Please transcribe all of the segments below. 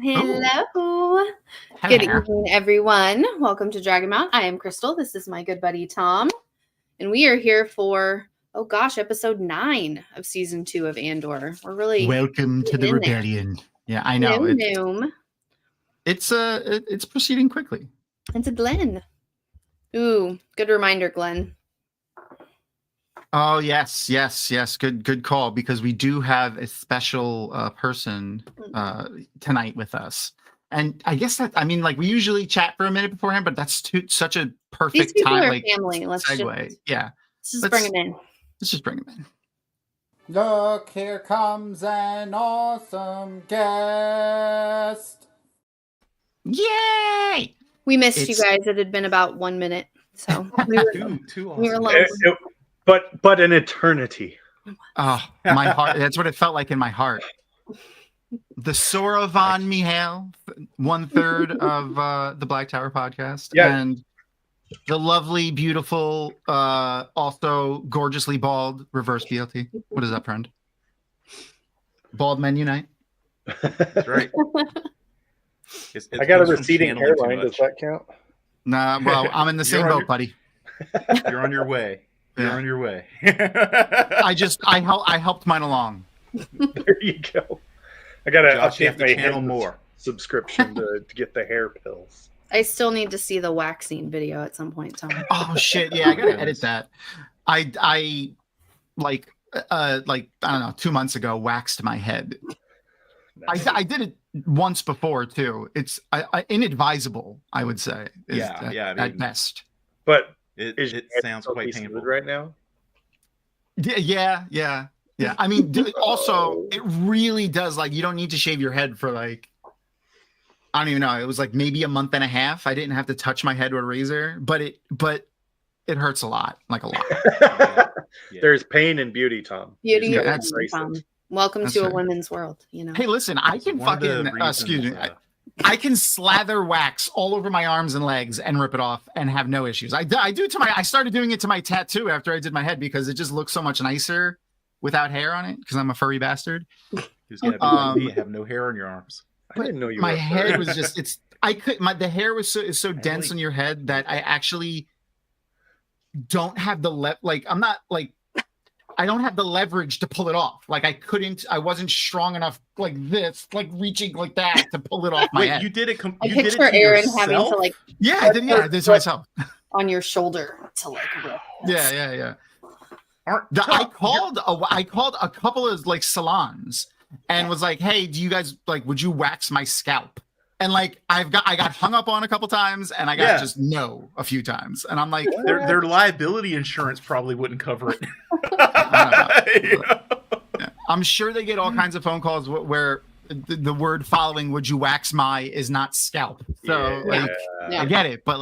Hello. Good evening, everyone. Welcome to Dragonmount. I am Crystal. This is my good buddy, Tom. And we are here for, episode 9 of season 2 of Andor. We're really welcome to the rebellion. There. Yeah, I know. It's proceeding quickly. It's a Glenn. Ooh, good reminder, Glenn. Oh, yes. Good call, because we do have a special person tonight with us. And I guess we usually chat for a minute beforehand, but that's such a perfect These time. Are family. Let's segue. Let's bring him in. Let's just bring him in. Look, here comes an awesome guest. Yay! We missed you guys. It had been about 1 minute. So we were long. But an eternity. Oh, my heart. That's what it felt like in my heart. The Sora von Mihail, 1/3 of the Black Tower podcast. Yeah. And the lovely, beautiful, also gorgeously bald reverse BLT. What is up, friend? Bald men unite. That's right. I got a receding hairline. Does that count? Nah, well, I'm in the same boat, buddy. You're on your way. You're on your way. I helped mine along. There you go. I gotta update my channel more subscription to get the hair pills. I still need to see the waxing video at some point, Tom. Oh shit! Yeah, I gotta edit that. I don't know, 2 months ago waxed my head. Nice. I did it once before too. It's inadvisable, I would say. At best. But it sounds quite painful right now. Yeah. I mean, also, it really does. You don't need to shave your head for I don't even know. It was maybe a month and a half. I didn't have to touch my head with a razor, but it hurts a lot, a lot. Yeah. There's pain and beauty, Tom. Beauty, Tom. Welcome to a women's world. Hey, listen, I can I can slather wax all over my arms and legs and rip it off and have no issues. I do it to I started doing it to my tattoo after I did my head because it just looks so much nicer without hair on it because I'm a furry bastard. You have no hair on your arms. I didn't know you. My head was just the hair was so dense on your head that I actually don't have the I don't have the leverage to pull it off. I wasn't strong enough reaching like that to pull it off my head. You did it. I picture Aaron having to I did it to myself. On your shoulder to rip. Yeah. I called a couple of salons and was like, hey, do you guys would you wax my scalp? And I got hung up on a couple times and I got just no a few times. And I'm like, their liability insurance probably wouldn't cover it. Yeah. I'm sure they get all kinds of phone calls where the word following "would you wax my" is not scalp. So I get it, but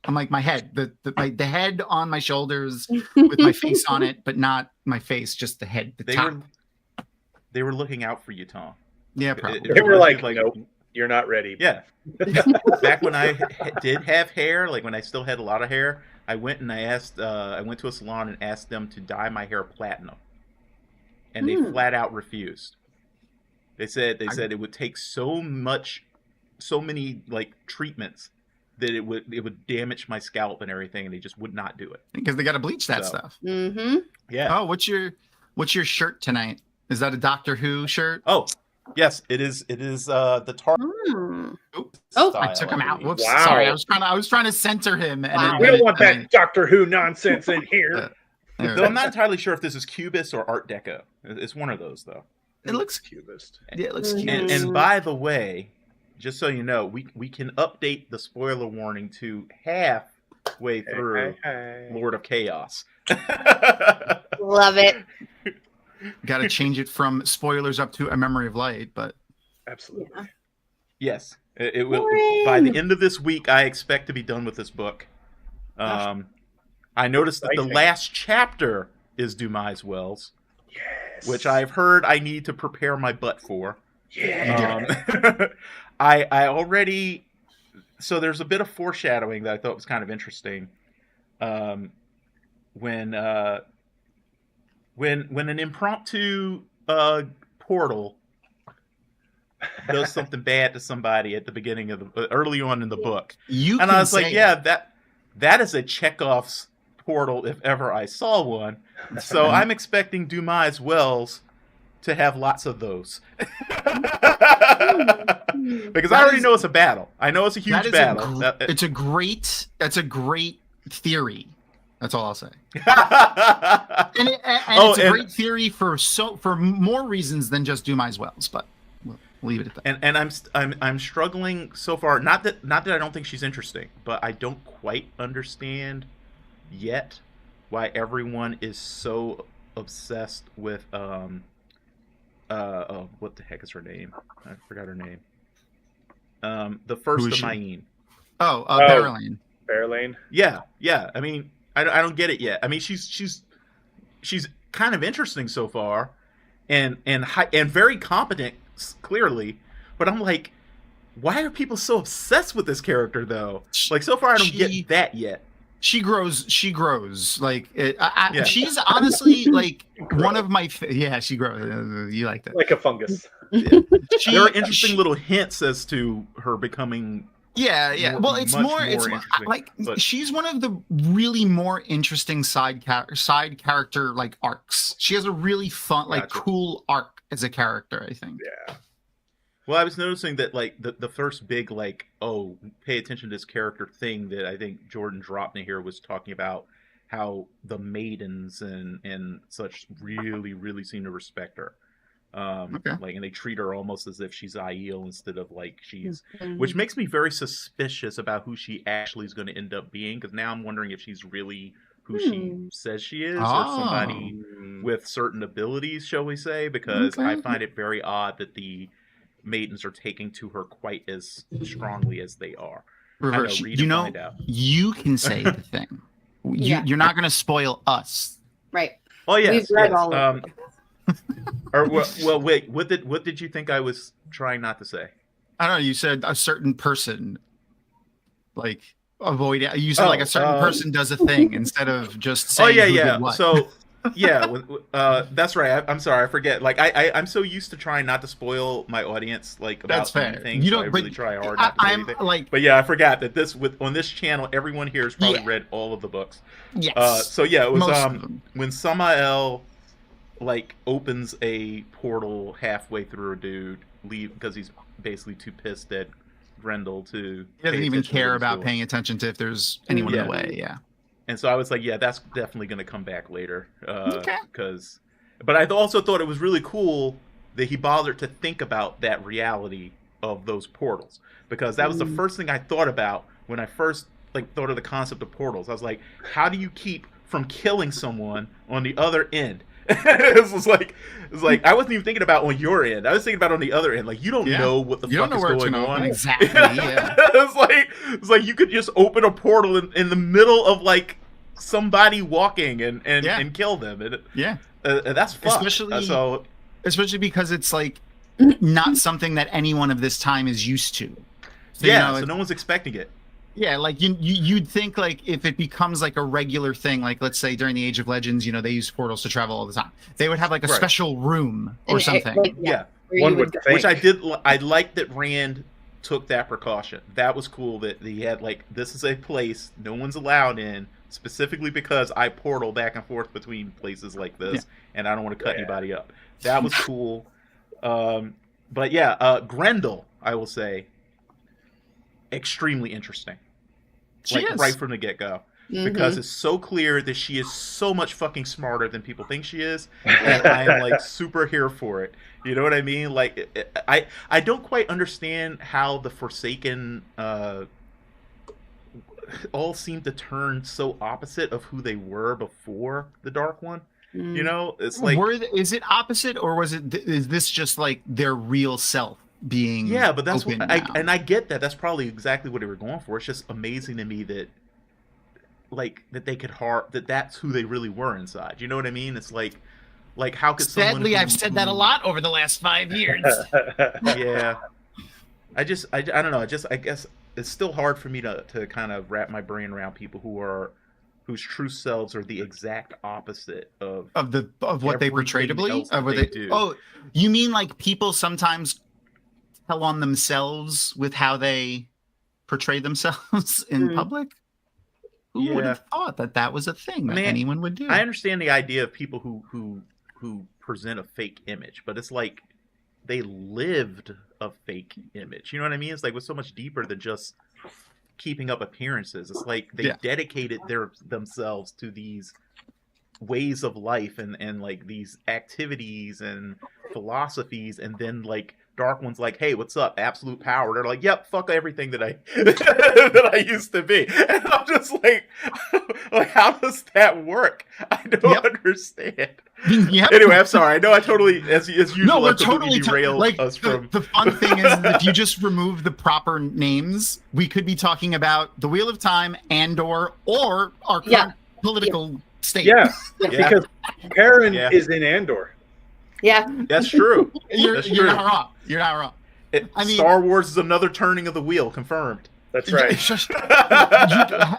I'm my head, the head on my shoulders with my face on it, but not my face, just the head, top. They were looking out for you, Tom. Yeah, probably. They were like, nope, you're not ready. Yeah. Back when I did have hair, when I still had a lot of hair, I went and I went to a salon and asked them to dye my hair platinum, and they flat out refused. They said it would take so many treatments that it would damage my scalp and everything, and they just would not do it because they got to bleach that stuff. Mm-hmm. Yeah. Oh, what's your shirt tonight? Is that a Doctor Who shirt? Oh, yes, it is. It is the tar. Oops. I took him out. Whoops. Wow. Sorry, I was trying to center him. And we don't want that Doctor Who nonsense in here. Though I'm not entirely sure if this is Cubist or Art Deco. It's one of those, though. It looks Cubist. Yeah, it looks Cubist. And by the way, just so you know, we can update the spoiler warning to halfway through Lord of Chaos. Love it. Got to change it from spoilers up to A Memory of Light, but absolutely. Yeah. Yes, it will. By the end of this week, I expect to be done with this book. I noticed that the last chapter is Dumais Wells, which I've heard I need to prepare my butt for. Yeah. I already. So there's a bit of foreshadowing that I thought was kind of interesting. When an impromptu portal does something bad to somebody at the beginning of the early on in the book. I was like, yeah, that is a Chekhov's portal if ever I saw one. So I'm expecting Dumas Wells to have lots of those. Because I already know it's a battle. I know it's a huge battle. That's a great theory. That's all I'll say. and it's a great theory for more reasons than just Dumas Wells, but we'll leave it at that. And I'm struggling so far. Not that I don't think she's interesting, but I don't quite understand yet why everyone is so obsessed with what the heck is her name? I forgot her name. The first of Mayene. Amyrlin. Amyrlin. Yeah. I mean, I don't get it yet. I mean, she's kind of interesting so far, and very competent, clearly. But I'm like, why are people so obsessed with this character though? Like so far, I don't get that yet. She grows. Like she's honestly like one of my. She grows. You like that? Like a fungus. There are interesting little hints as to her becoming. Yeah. Well, it's like she's one of the really more interesting side character like arcs. She has a really fun, like cool arc as a character, I think. Yeah. Well, I was noticing that like the first big like pay attention to this character thing that I think Jordan dropped in here was talking about how the maidens and such really seem to respect her. Like, and they treat her almost as if she's Aiel instead of like she's, which makes me very suspicious about who she actually is going to end up being. Because now I'm wondering if she's really who she says she is, or somebody with certain abilities, shall we say? Because I find it very odd that the maidens are taking to her quite as strongly as they are. Reverse, you can say the thing. You're not going to spoil us, right? Oh yes, we've read all of it. Well, wait. What did you think I was trying not to say? I don't know. You said a certain person, like avoid it. You said like a certain person does a thing instead of just saying. Who did what. So that's right. I'm sorry, I forget. Like I'm so used to trying not to spoil my audience, like about anything. You don't. So I really try hard not to do anything. But yeah, I forgot that on this channel, everyone here has probably read all of the books. Yes. So yeah, it was when Samael like opens a portal halfway through a dude because he's basically too pissed at Grendel to. He doesn't even care about paying attention to if there's anyone in the way. Yeah. And so I was like, yeah, that's definitely going to come back later. But I also thought it was really cool that he bothered to think about that reality of those portals, because that was the first thing I thought about when I first thought of the concept of portals. I was like, how do you keep from killing someone on the other end? It was like I wasn't even thinking about on your end. I was thinking about on the other end. Like, you don't know what the fuck is going on. Exactly. Yeah. It's like you could just open a portal in the middle of like somebody walking and kill them. And that's fucked. Especially because it's like not something that anyone of this time is used to. So, so no one's expecting it. Yeah, like you'd think like if it becomes like a regular thing, like let's say during the Age of Legends, they use portals to travel all the time. They would have like a special room or something. One would think. Which I did. I liked that Rand took that precaution. That was cool that he had like, this is a place no one's allowed in, specifically because I portal back and forth between places like this, and I don't want to cut anybody up. That was cool. But yeah, Grendel, I will say, extremely interesting. Right from the get-go. Because it's so clear that she is so much fucking smarter than people think she is, and I am like super here for it. You know what I mean? Like, I don't quite understand how the Forsaken all seem to turn so opposite of who they were before the Dark One. It's like, is it opposite, or is this just like their real self being? Yeah, but that's what I get that. That's probably exactly what they were going for. It's just amazing to me that. Like that they could that's who they really were inside. You know what I mean? It's like how could Sadly, I've said that a lot over the last 5 years. Yeah. I don't know. I guess it's still hard for me to kind of wrap my brain around people whose true selves are the exact opposite of what they portray to believe. They do. Oh, you mean like people sometimes tell on themselves with how they portray themselves in public. Who would have thought that was a thing that anyone would do? I understand the idea of people who present a fake image, but it's like they lived a fake image. You know what I mean? It's like, it's so much deeper than just keeping up appearances. It's like they dedicated themselves to these ways of life and like these activities and philosophies, and then like Dark One's like, hey, what's up? Absolute power. They're like, yep, fuck everything that I that I used to be. And I'm just like how does that work? I don't understand. Anyway, I'm sorry. I know I totally, as usual, no, we're totally derailed us from. The fun thing is, if you just remove the proper names, we could be talking about the Wheel of Time, Andor, or our current political state. Yeah, because Verin is in Andor. Yeah, that's true. You're not wrong. You're not wrong. I mean, Star Wars is another turning of the wheel, confirmed. That's right.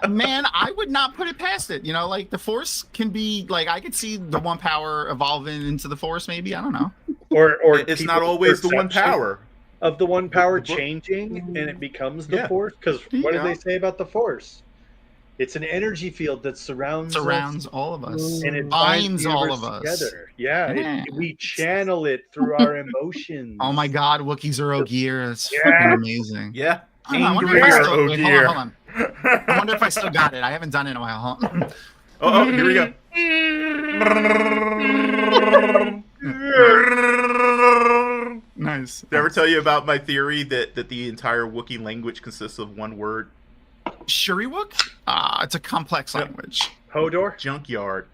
Man, I would not put it past it. You know, like the Force can be like, I could see the one power evolving into the Force. Maybe, I don't know. Or it's not always the one power of the one power changing, and it becomes the Force. Because what did they say about the Force? It's an energy field that surrounds all of us, and it binds all of us together. We channel it through our emotions. Oh my God, Wookiees are Ogier. It's fucking amazing. Yeah. I wonder if I still, wait, hold on. I wonder if I still got it. I haven't done it in a while. Oh, here we go. Nice. Did I ever tell you about my theory that the entire Wookiee language consists of one word? Shuriwook? It's a complex language. Hodor? Junkyard.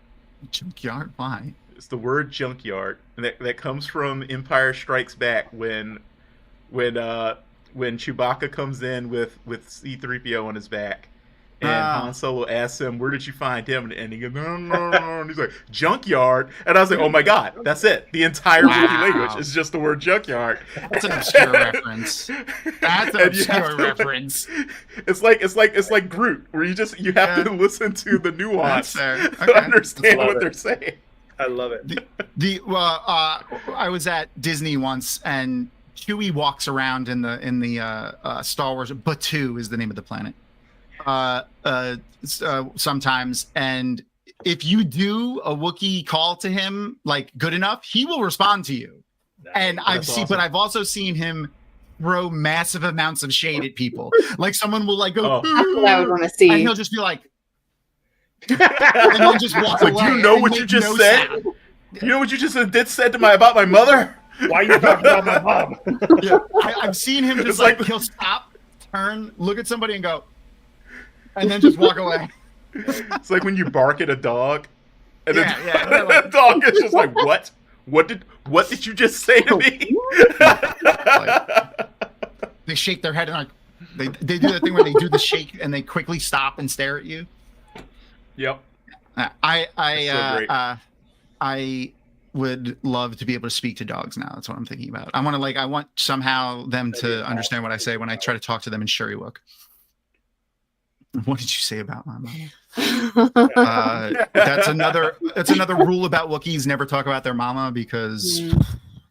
Junkyard? Why? It's the word junkyard. And that comes from Empire Strikes Back when Chewbacca comes in with C-3PO on his back. And Han Solo asks him, where did you find him? And he goes, no. And he's like, junkyard. And I was like, oh my God, that's it. The entire Wookiee language is just the word junkyard. That's an obscure reference. That's an obscure reference. It's like Groot, where you have to listen to the nuance to understand what they're saying. I love it. I was at Disney once, and Chewie walks around in the Star Wars. Batuu is the name of the planet. Sometimes, and if you do a Wookiee call to him like good enough, he will respond to you. Nice. And I've also seen him throw massive amounts of shade at people. Like someone will like go, that's what I would want to see, and he'll just be like, and then just walk away. Do you know what you just said? Sound. You know what you just said about my mother? Why are you talking about my mom? Yeah, I've seen him just like he'll stop, turn, look at somebody, and go. And then just walk away. It's like when you bark at a dog, and the dog is just like, "What? What did you just say to me?" They shake their head and like they do that thing where they do the shake and they quickly stop and stare at you. Yep. I would love to be able to speak to dogs now. That's what I'm thinking about. I want somehow them to understand what I say when I try to talk to them in Shuriwook. What did you say about my mama? That's another rule about Wookiees. Never talk about their mama, because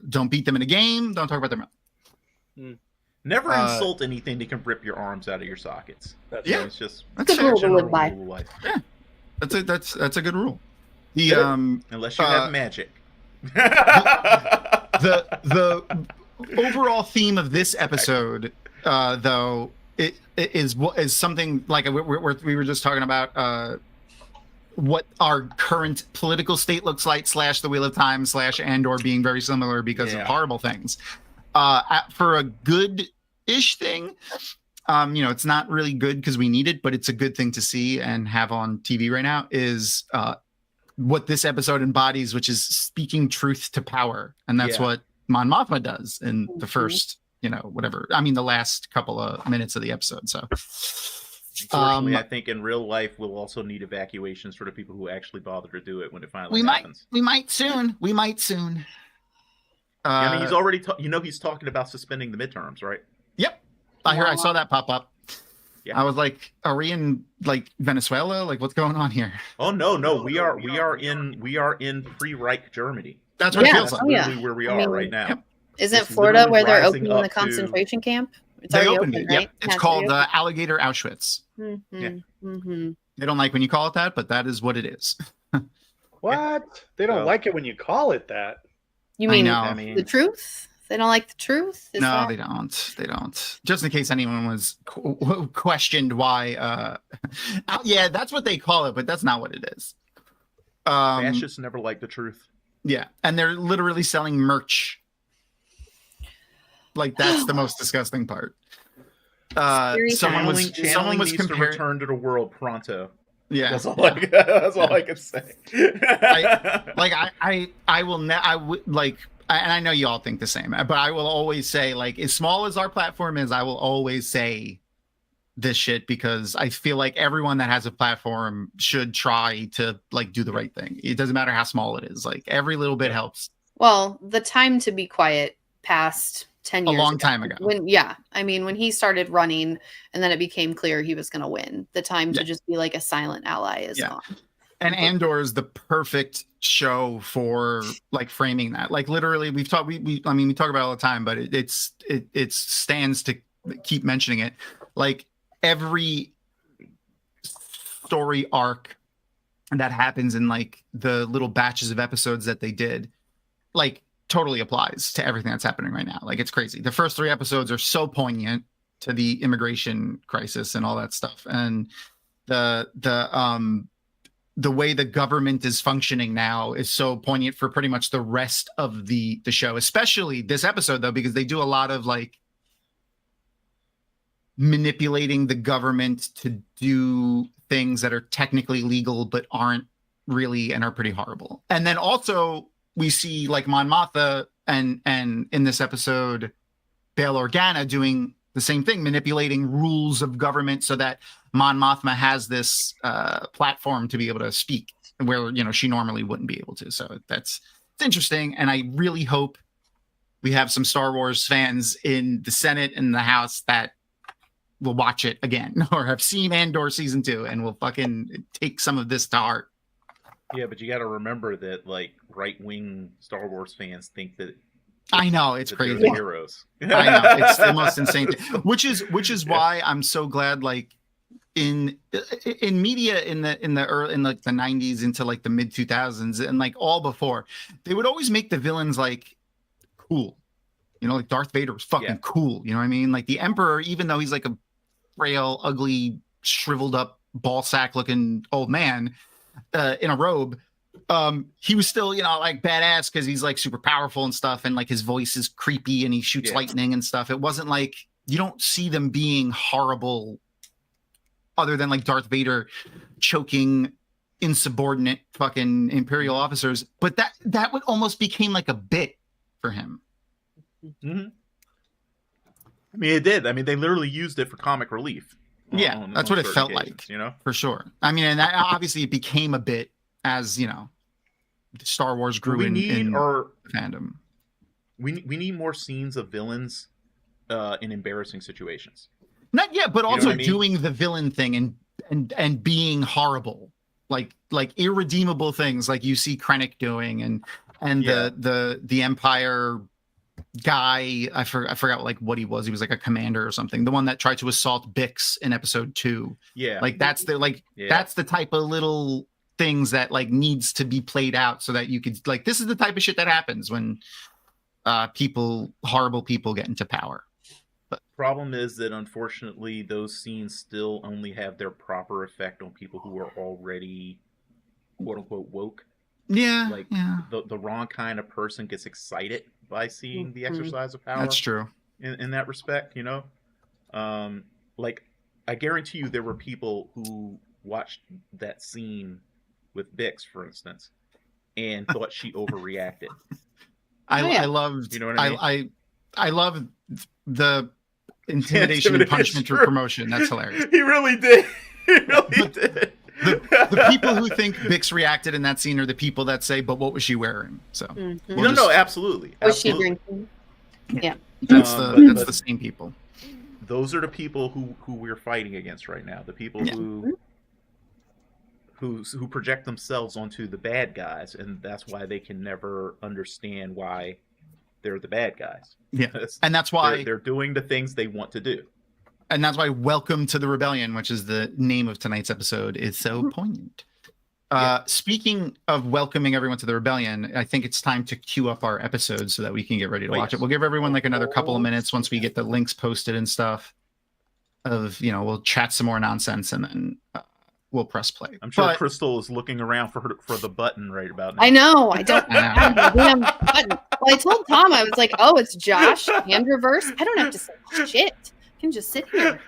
don't beat them in a game. Don't talk about their mama. Never insult anything that can rip your arms out of your sockets. It's just that's a rule to live by. Yeah, that's a good rule. Unless you have magic. the overall theme of this episode, though. It is something like we were just talking about what our current political state looks like / the Wheel of Time / Andor being very similar because of horrible things. For a good-ish thing, it's not really good because we need it, but it's a good thing to see and have on TV right now is what this episode embodies, which is speaking truth to power. And that's what Mon Mothma does in the first the last couple of minutes of the episode. So unfortunately, I think in real life we'll also need evacuations for the people who actually bother to do it when it finally happens. We might soon. I mean, he's already he's talking about suspending the midterms, right? Yep. I saw that pop up. Yeah. I was like, are we in like Venezuela? Like, what's going on here? Oh no, we are in pre-Reich Germany. That's what it feels like. That's literally where we are right now. Yep. Isn't It's Florida literally where they're rising opening the up to- concentration camp? It's They already opened open, it. right? Yep. It's Yeah, called already Alligator Auschwitz. open. Yeah. They don't like when you call it that, but that is what it is. What? They don't So- like it when you call it that. You I mean know. I mean, the truth? They don't like the truth? Is No, that- they don't. They don't. Just in case anyone was questioned why. Yeah, that's what they call it, but that's not what it is. fascists never like the truth. Yeah, and they're literally selling merch. Like that's the most disgusting part. Scary Someone was Channeling someone was needs to comparing. return to the world pronto. Yeah, That's all I. That's all I can say. I would like, and I know you all think the same, but I will always say, like, as small as our platform is, I will always say this shit because I feel like everyone that has a platform should try to like do the right thing. It doesn't matter how small it is. Like every little bit helps. Well, the time to be quiet passed 10 A years long time ago. When he started running and then it became clear he was going to win. The time to just be like a silent ally is gone. And Andor is the perfect show for like framing that. Like literally, we talk about it all the time, but it stands to keep mentioning it. Like every story arc that happens in like the little batches of episodes that they did, like totally applies to everything that's happening right now. Like it's crazy. The first 3 episodes are so poignant to the immigration crisis and all that stuff, and the way the government is functioning now is so poignant for pretty much the rest of the show, especially this episode though, because they do a lot of like manipulating the government to do things that are technically legal but aren't really and are pretty horrible. And then also we see like Mon Mothma and in this episode Bail Organa doing the same thing, manipulating rules of government so that Mon Mothma has this platform to be able to speak where, you know, she normally wouldn't be able to. So it's interesting. And I really hope we have some Star Wars fans in the Senate and the House that will watch it again or have seen Andor season 2 and will fucking take some of this to heart. Yeah, but you got to remember that like right-wing Star Wars fans think that I know it's that crazy. they're the heroes. I know it's the most insane thing. Which is why I'm so glad like in media in the like the 90s into like the mid 2000s and like all before, they would always make the villains like cool. You know, like Darth Vader was fucking cool. You know what I mean? Like the Emperor, even though he's like a frail, ugly, shriveled up, ball sack looking old man in a robe, he was still, you know, like badass because he's like super powerful and stuff, and like his voice is creepy and he shoots lightning and stuff. It wasn't like you don't see them being horrible other than like Darth Vader choking insubordinate fucking Imperial officers, but that would almost became like a bit for him. Mm-hmm. I mean, it did. I mean, they literally used it for comic relief. Yeah, that's what it felt like, you know, for sure. I mean, and that, obviously it became a bit as, you know, Star Wars grew in fandom. We need more scenes of villains in embarrassing situations. Not yet, but You know also what I mean? doing the villain thing and being horrible, like irredeemable things, like you see Krennic doing, and the Empire guy. I forgot like what he was. He was like a commander or something. The one that tried to assault Bix in episode 2. Yeah, like that's the type of little things that like needs to be played out so that you could like, this is the type of shit that happens when horrible people get into power. But problem is that unfortunately those scenes still only have their proper effect on people who are already quote unquote woke. The wrong kind of person gets excited by seeing the exercise of power. That's true. In that respect, you know, like I guarantee you there were people who watched that scene with Bix, for instance, and thought she overreacted. I loved, you know what I mean? I love the intimidation and punishment through promotion. That's hilarious. He really did. He really did. The people who think Bix reacted in that scene are the people that say, "But what was she wearing?" So no, absolutely. Was she drinking? Yeah, that's the same people. Those are the people who we're fighting against right now. The people who project themselves onto the bad guys, and that's why they can never understand why they're the bad guys. Yeah, and that's why they're doing the things they want to do. And that's why Welcome to the Rebellion, which is the name of tonight's episode, is so poignant. Speaking of welcoming everyone to the Rebellion, I think it's time to queue up our episode so that we can get ready to watch it. We'll give everyone like another couple of minutes once we get the links posted and stuff. We'll chat some more nonsense and then we'll press play. I'm sure Crystal is looking around for the button right about now. I know. I don't have the damn button. Well, I told Tom, I was like, oh, it's Josh, hand reverse. I don't have to say shit. I can just sit here.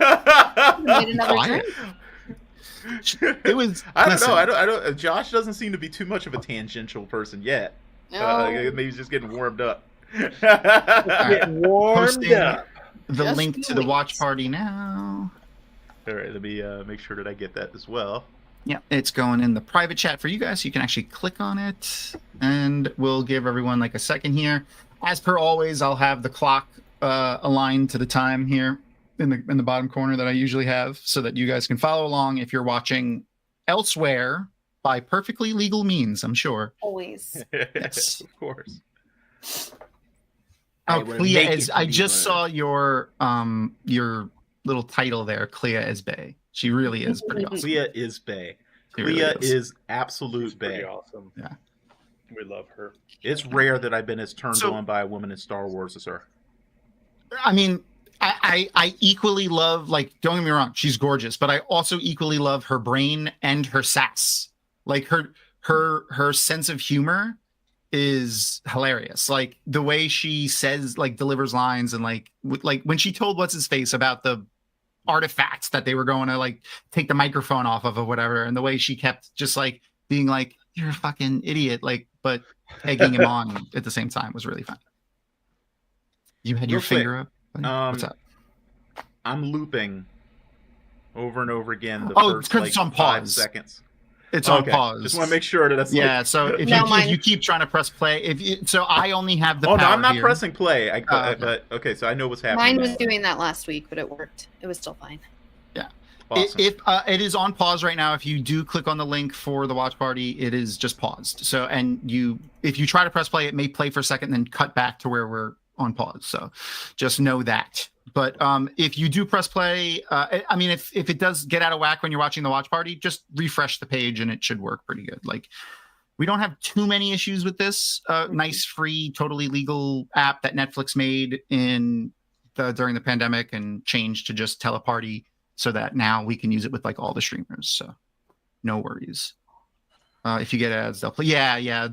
Made another drink. It was. I don't know. I don't. Josh doesn't seem to be too much of a tangential person yet. No. Maybe he's just getting warmed up. Getting warmed up. The Just link to the watch party now. All right, let me make sure that I get that as well. Yeah, it's going in the private chat for you guys, so you can actually click on it, and we'll give everyone like a second here. As per always, I'll have the clock aligned to the time here in the bottom corner that I usually have, so that you guys can follow along if you're watching elsewhere by perfectly legal means. I'm sure. Always. Yes, of course. Oh, Clea, I just saw your little title there, Clea is Bae. She really is pretty awesome. Clea is Bae. Clea really is absolute Bae. Pretty awesome. Yeah. We love her. It's rare that I've been as turned on by a woman in Star Wars as her. I mean, I equally love, like, don't get me wrong, she's gorgeous, but I also equally love her brain and her sass. Like her sense of humor is hilarious. Like the way she says, like, delivers lines, and like when she told what's his face about the artifacts that they were going to like take the microphone off of or whatever, and the way she kept just like being like, you're a fucking idiot, like, but egging him on at the same time was really funny. You had your finger up. What's up? I'm looping over and over again the first it's on 5 pause. seconds. It's on pause. Just want to make sure that that's So if you keep trying to press play, so I only have the. Oh no, I'm not here. pressing play. But okay, so I know what's happening. Mine was doing that last week, but it worked. It was still fine. Yeah. Awesome. If it is on pause right now, if you do click on the link for the watch party, it is just paused. So if you try to press play, it may play for a second, then cut back to where we're on pause. So just know that. But if you do press play, I mean, if it does get out of whack when you're watching the watch party, just refresh the page and it should work pretty good. Like, we don't have too many issues with this nice, free, totally legal app that Netflix made during the pandemic and changed to just teleparty, so that now we can use it with like all the streamers. So no worries. If you get ads, they'll play. Yeah.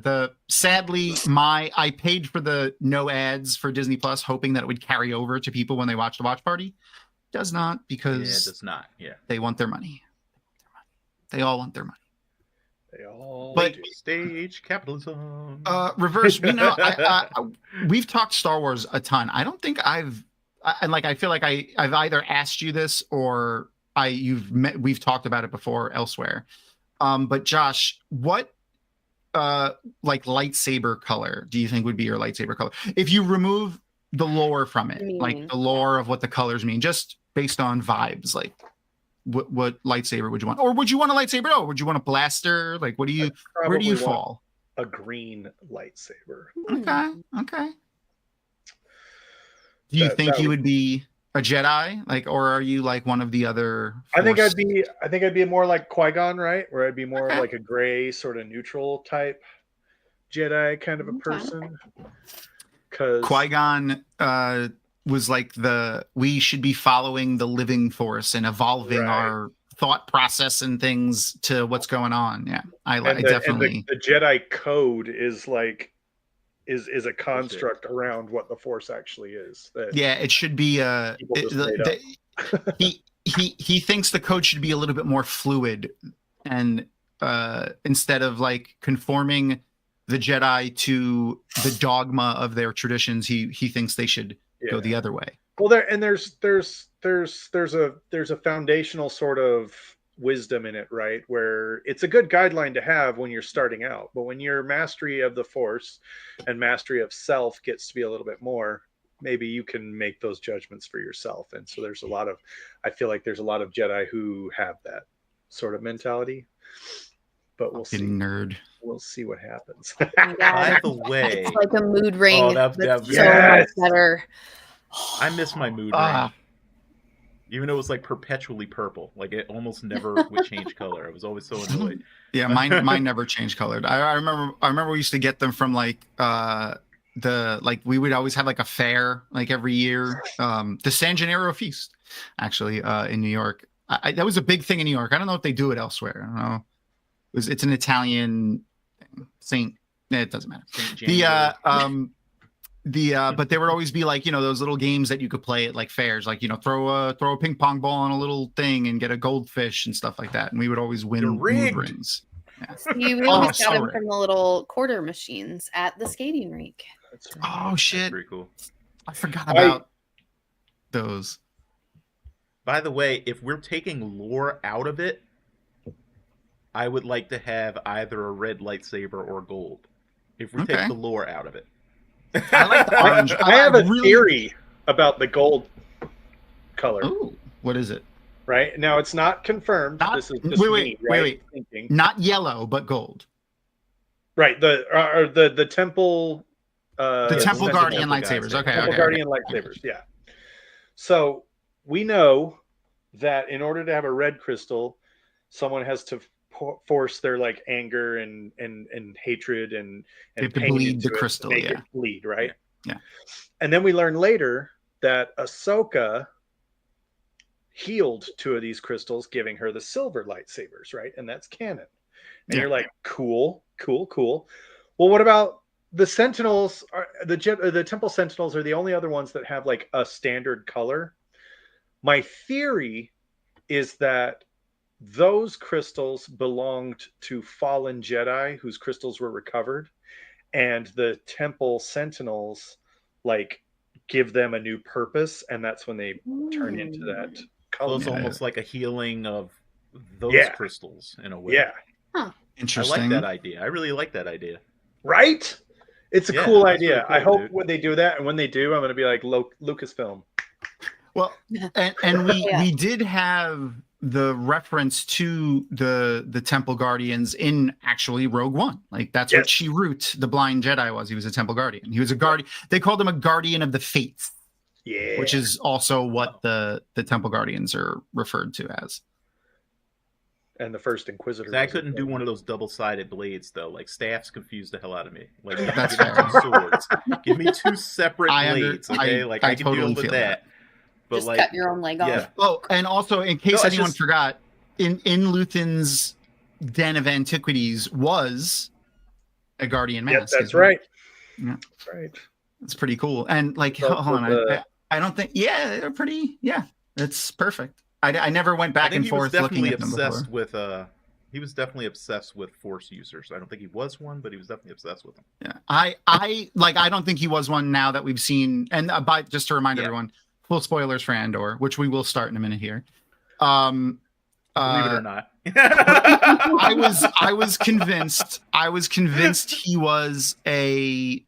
Sadly, I paid for the no ads for Disney Plus, hoping that it would carry over to people when they watch the watch party. Does not, because it does not. Yeah, they want their money. They all want their mony. They all. But stage capitalism. Reverse. We've talked Star Wars a ton. I don't think I feel like I've either asked you this or we've talked about it before elsewhere. But Josh, what like lightsaber color do you think would be your lightsaber color if you remove the lore from it? Like the lore of what the colors mean, just based on vibes. Like what lightsaber would you want? Or would you want a lightsaber? No, would you want a blaster? Like where do you fall? A green lightsaber. Okay. Do you think you would be a Jedi, like, or are you like one of the other? I think I'd be more like Qui-Gon, right? Where I'd be more like a gray, sort of neutral type Jedi kind of a person. Because Qui-Gon was like we should be following the living force and evolving our thought process and things to what's going on. Yeah, I definitely. And the Jedi code is like. Is a construct around what the Force actually is. It should be. He thinks the code should be a little bit more fluid, and instead of like conforming the Jedi to the dogma of their traditions, he thinks they should go the other way. Well, there's a foundational sort of wisdom in it, right? Where it's a good guideline to have when you're starting out, but when your mastery of the Force and mastery of self gets to be a little bit more, maybe you can make those judgments for yourself. And so I feel like there's a lot of Jedi who have that sort of mentality. but we'll see. Nerd. We'll see what happens. Oh my God. By the way, It's like a mood ring. Oh, That's so yes. much better. I miss my mood ring. Even though it was like perpetually purple, like it almost never would change color. I was always so annoyed. Yeah, mine never changed colored. I remember we used to get them from like we would always have like a fair like every year. The San Gennaro feast, actually, in New York. That was a big thing in New York. I don't know if they do it elsewhere. I don't know. It's an Italian Saint. It doesn't matter. But there would always be like, those little games that you could play at like fairs, like, throw a ping pong ball on a little thing and get a goldfish and stuff like that. And we would always win mood rings. Yeah. See, we always got them from the little quarter machines at the skating rink. Oh shit! That's pretty cool. I forgot about those. By the way, if we're taking lore out of it, I would like to have either a red lightsaber or gold. If we take the lore out of it. I like the orange. I have a theory about the gold color. Ooh, what is it? Right now, it's not confirmed. This is just wait. Thinking. Not yellow, but gold. Right. The temple. The temple guardian lightsabers. Okay. Temple guardian lightsabers. Yeah. So we know that in order to have a red crystal, someone has to force their like anger and hatred and pain bleed the crystal, make it bleed, right? Yeah. And then we learn later that Ahsoka healed 2 of these crystals, giving her the silver lightsabers, right? And that's canon. And you're like, cool. Well, what about the Sentinels? The Temple Sentinels are the only other ones that have like a standard color. My theory is that those crystals belonged to fallen Jedi whose crystals were recovered, and the Temple Sentinels like give them a new purpose, and that's when they turn into that color. So it's almost like a healing of those crystals in a way. Yeah. Huh. Interesting. I like that idea. I really like that idea. Right? It's a cool idea. Really cool, I hope when they do that, and when they do, I'm going to be like Lucasfilm. Well, and we did have the reference to the Temple Guardians in actually Rogue One. Like that's what Chirrut, the blind Jedi, was. He was a Temple Guardian. He was a guardian. They called him a guardian of the fates. Yeah. Which is also what the Temple Guardians are referred to as. And the first Inquisitor. I couldn't do one of those double-sided blades though. Like staffs confuse the hell out of me. Like that's give me 2 swords. Give me 2 separate blades. Okay, I can totally deal with that. But just cut your own leg off. Oh, and also in case anyone forgot, in Luthen's Den of Antiquities was a guardian mask. Yes, that's right. Yeah, that's right. It's pretty cool. And like, hold on, I don't think. Yeah, they're pretty. Yeah, it's perfect. I never went back and forth looking at them before. He was definitely obsessed with Force users. I don't think he was one, but he was definitely obsessed with them. Yeah, I don't think he was one. Now that we've seen, and just to remind everyone. Full spoilers for Andor, which we will start in a minute here. Believe it or not, I was convinced he was a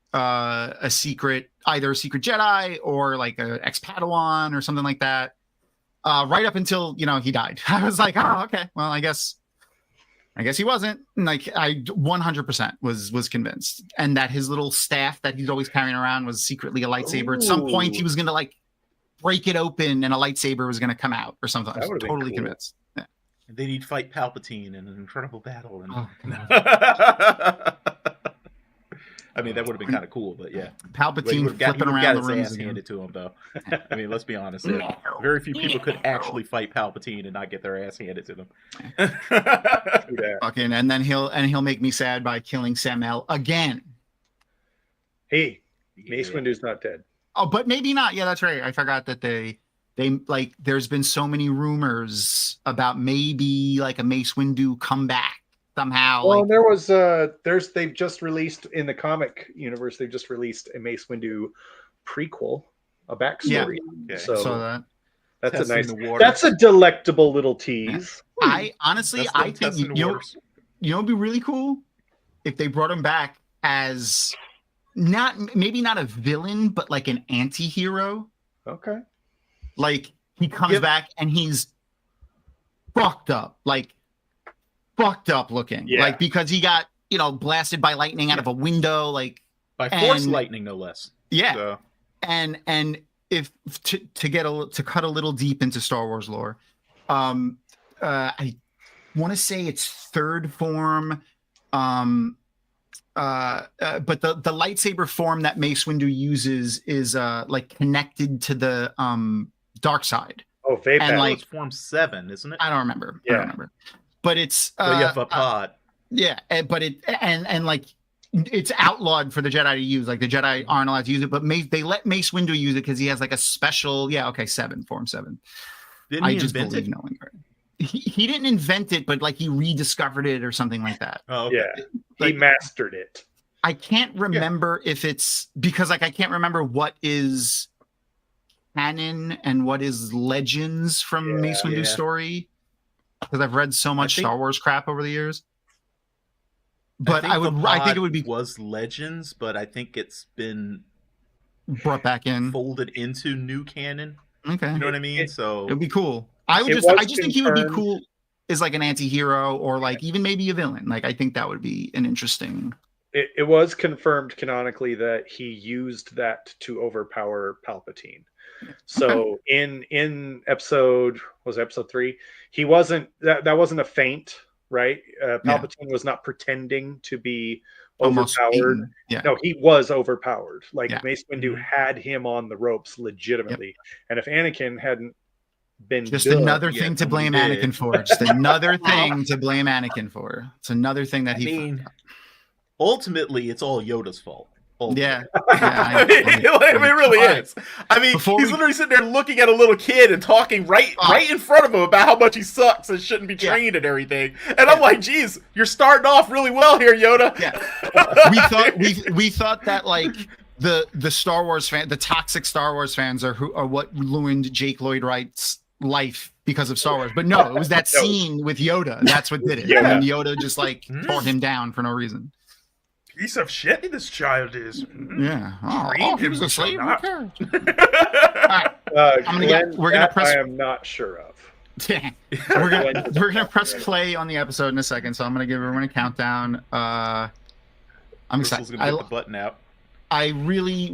secret, either a secret Jedi or like a ex-Padawan or something like that. Right up until he died, I was like, oh, okay, well, I guess he wasn't. Like I 100% was convinced, and that his little staff that he's always carrying around was secretly a lightsaber. Ooh. At some point, he was gonna like break it open and a lightsaber was going to come out or something. I was totally convinced. Yeah. And then he'd fight Palpatine in an incredible battle. And I mean, that would have been kind of cool, but yeah. Palpatine flipping around the rooms. His ass handed to him, though. I mean, let's be honest. Very few people could actually fight Palpatine and not get their ass handed to them. Fucking, and then he'll make me sad by killing Sam-El again. Hey, Mace Windu's not dead. Oh, but maybe not. Yeah, that's right. I forgot that they like. There's been so many rumors about maybe like a Mace Windu comeback somehow. Well, they've just released in the comic universe. They've just released a Mace Windu prequel, a backstory. Yeah. Okay. So that's a delectable little tease. I honestly, I think it'd be really cool if they brought him back as. Maybe not a villain, but like an anti-hero. Okay. Like he comes back and he's fucked up. Like fucked up looking. Yeah. Like, because he got, blasted by lightning out of a window, like by force lightning, no less. Yeah. So. And if to cut a little deep into Star Wars lore, I want to say it's third form, but the lightsaber form that Mace Windu uses is like connected to the dark side. Oh, Vape. And like it's form 7, isn't it? I don't remember. Yeah. I don't remember. But it's pod. yeah, but it and like it's outlawed for the Jedi to use. Like the Jedi aren't allowed to use it, but they let Mace Windu use it because he has like a special. Yeah, okay, 7 form 7. Didn't he invent it? Knowing he didn't invent it, but like he rediscovered it or something like that. Oh, okay. Yeah, like, he mastered it. I can't remember if it's because like I can't remember what is canon and what is legends from Mace Windu's story, because I've read so much Star Wars crap over the years. But I think it would be was legends, but I think it's been brought back in, folded into new canon. Okay, you know what I mean? So it'd be cool. I just think he would be cool as like an anti-hero or like even maybe a villain. Like I think that would be an interesting. It was confirmed canonically that he used that to overpower Palpatine. So in episode 3, he wasn't that wasn't a feint, right? Palpatine was not pretending to be overpowered. No, he was overpowered. Like Mace Windu had him on the ropes legitimately. And if Anakin hadn't been just another thing to blame Anakin for. Just another thing to blame Anakin for. It's another thing that ultimately it's all Yoda's fault. Yeah, it really is. I mean, he's literally sitting there looking at a little kid and talking right in front of him about how much he sucks and shouldn't be trained and everything. And I'm like, geez, you're starting off really well here, Yoda. Yeah, we thought that like the Star Wars the toxic Star Wars fans are what ruined Jake Lloyd Wright's life because of Star Wars. But no, it was that scene with Yoda. That's what did it. Yeah. And Yoda just like tore him down for no reason. Piece of shit this child is. Yeah. Oh, he was a slave. Who cares? Right. We're gonna press. I am not sure of. we're gonna press play on the episode in a second, so I'm gonna give everyone a countdown. I'm excited. Gonna get the button out. I really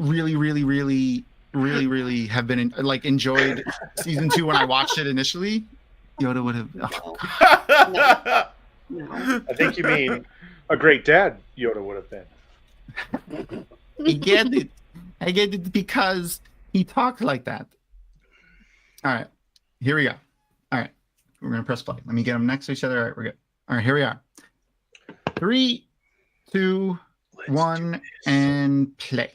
have been enjoyed season 2 when I watched it initially. Yoda would have. No. I think you mean a great dad Yoda would have been. I get it because he talked like that. All right, here we go. All right, we're gonna press play. Let me get them next to each other. All right, we're good. All right, here we are. 3, 2, 1, and play.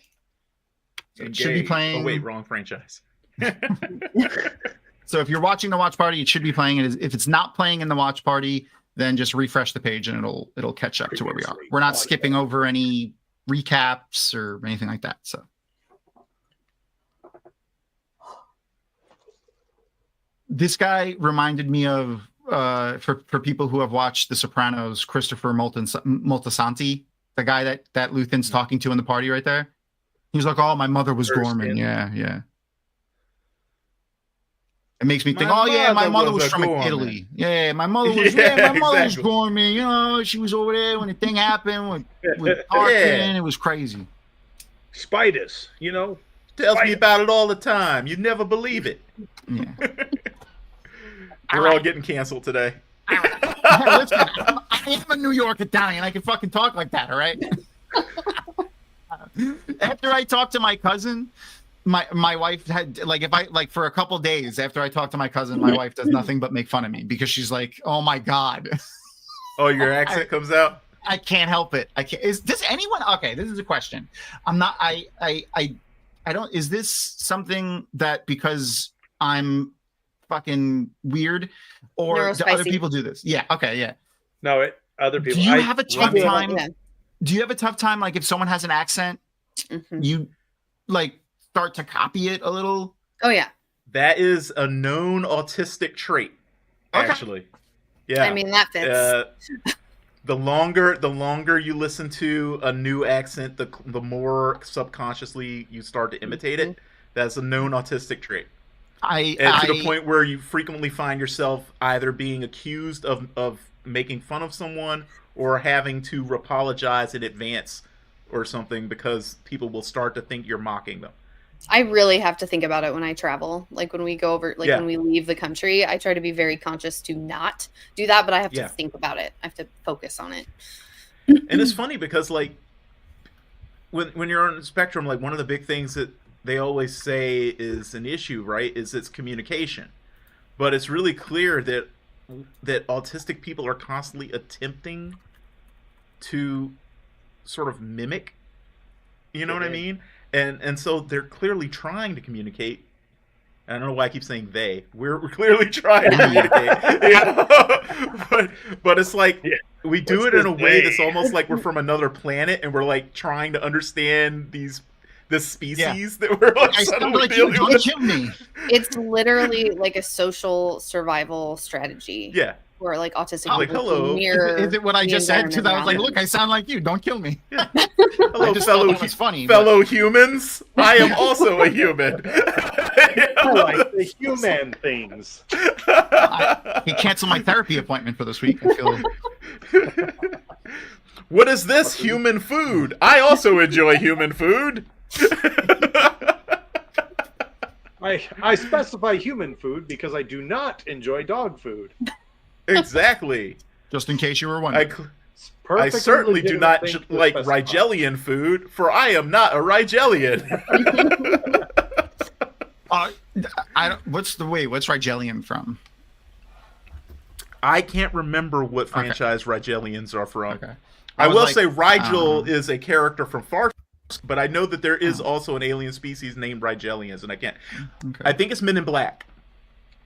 So it should be playing. Oh wait, wrong franchise. So if you're watching the watch party, it should be playing. If it's not playing in the watch party, then just refresh the page and it'll catch up to where we are. We're not skipping over any recaps or anything like that. So this guy reminded me of for people who have watched The Sopranos, Christopher Moltisanti, the guy that Luthen's talking to in the party right there. He was like, "Oh, my mother was Gorman." Yeah. It makes me think, my mother was from Italy. Yeah, my mother was. My mother was Gorman. You know, she was over there when the thing happened with Tarkin. It was crazy. Spiders, you know, tells me about it all the time. You never believe it. Yeah. We're all getting canceled today. Listen, I am a New York Italian. I can fucking talk like that. All right. After I talked to my cousin. My wife had if I for a couple days after I talked to my cousin, my wife does nothing but make fun of me because she's like, "Oh my god." Oh, your accent comes out? I can't help it. I can't. Does anyone? Okay, this is a question. I'm not. I don't. Is this something that because I'm fucking weird, or do other people do this? Yeah. Okay. Yeah. No, other people. Do you have a tough time? Do you have a tough time? Like if someone has an accent, you start to copy it a little? Oh yeah. That is a known autistic trait, actually. Yeah. I mean that fits. The longer you listen to a new accent, the more subconsciously you start to imitate it. That's a known autistic trait. To the point where you frequently find yourself either being accused of making fun of someone or having to apologize in advance or something, because people will start to think you're mocking them. I really have to think about it when I travel. Like when we go over, like when we leave the country, I try to be very conscious to not do that, but I have to think about it. I have to focus on it. And it's funny because like when you're on the spectrum, like one of the big things that they always say is an issue, right, is its communication. But it's really clear that autistic people are constantly attempting to sort of mimic, you know what I mean? And so they're clearly trying to communicate. I don't know why I keep saying they. We're clearly trying to communicate. You know? but it's like we do it in a way that's almost like we're from another planet and we're like trying to understand this species that we're like suddenly dealing with. It's literally like a social survival strategy. Yeah. Where like autistic people like, hello. Is it what I just said? Because I was like, look, I sound like you. Don't kill me. Yeah. Hello, fellow humans. I am also a human. I like the human things. He canceled my therapy appointment for this week. I feel... What is this human food? I also enjoy human food. I specify human food because I do not enjoy dog food. Exactly. Just in case you were wondering. I certainly do not like Rigelian food, for I am not a Rigelian. What's Rigelian from? I can't remember what franchise Rigelians are from. Okay. I will say Rigel is a character from Far, but I know that there is also an alien species named Rigelians, and I can't. Okay. I think it's Men in Black.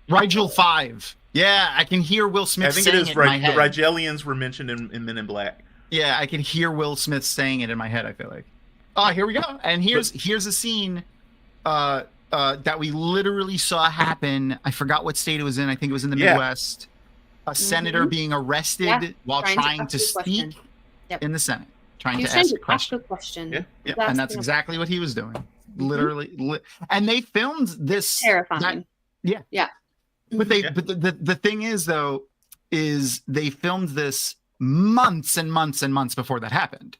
Rigel 5. Yeah, I can hear Will Smith saying it in my head. The Rigelians were mentioned in Men in Black. Yeah, I can hear Will Smith saying it in my head, I feel like. Oh, here we go. And here's a scene that we literally saw happen. I forgot what state it was in. I think it was in the Midwest. A senator being arrested while trying to speak in the Senate. Trying to ask a question. Yeah. And that's exactly what he was doing. Literally. And they filmed this. Terrifying. Yeah. But the thing is, though, is they filmed this months and months and months before that happened.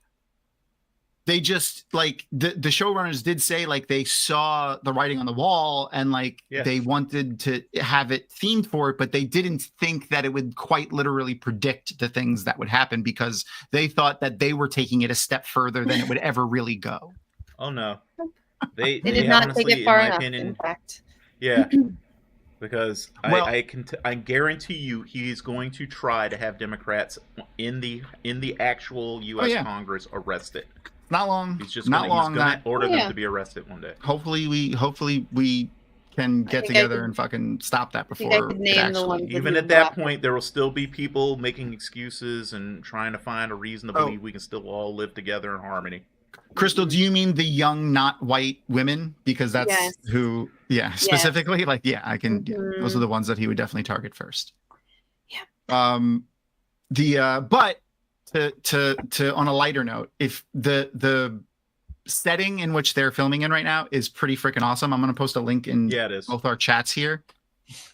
They just like the showrunners did say like they saw the writing on the wall and like they wanted to have it themed for it, but they didn't think that it would quite literally predict the things that would happen because they thought that they were taking it a step further than it would ever really go. Oh no, they did not take it far enough. In fact, yeah. Because I guarantee you he's going to try to have Democrats in the actual U.S. Congress arrested. Not long. He's just not long. He's going to order them to be arrested one day. Hopefully we can get together and fucking stop that before. Even at that point, there will still be people making excuses and trying to find a reason to believe we can still all live together in harmony. Crystal, do you mean the young, not white women? Because that's who, specifically, I can. Yeah, those are the ones that he would definitely target first. Yeah. But to on a lighter note, if the setting in which they're filming in right now is pretty freaking awesome. I'm going to post a link in both our chats here.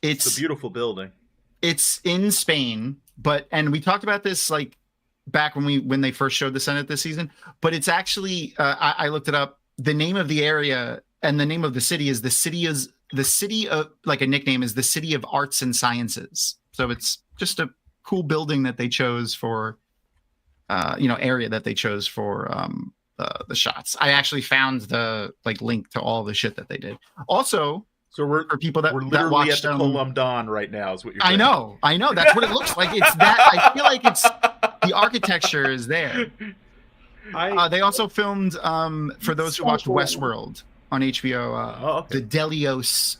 It's a beautiful building. It's in Spain, and we talked about this like back when they first showed the Senate this season, but it's actually I looked it up. The name of the area and the name of the city is the city of like a nickname is the City of Arts and Sciences. So it's just a cool building that they chose for area that they chose for the shots. I actually found the link to all the shit that they did. Also, so we're for people that we're literally that watched, at the Colum Dawn right now is what you're saying. I know that's what it looks like. It's that I feel like it's the architecture is there. They also filmed for those who watched Westworld on HBO the Delios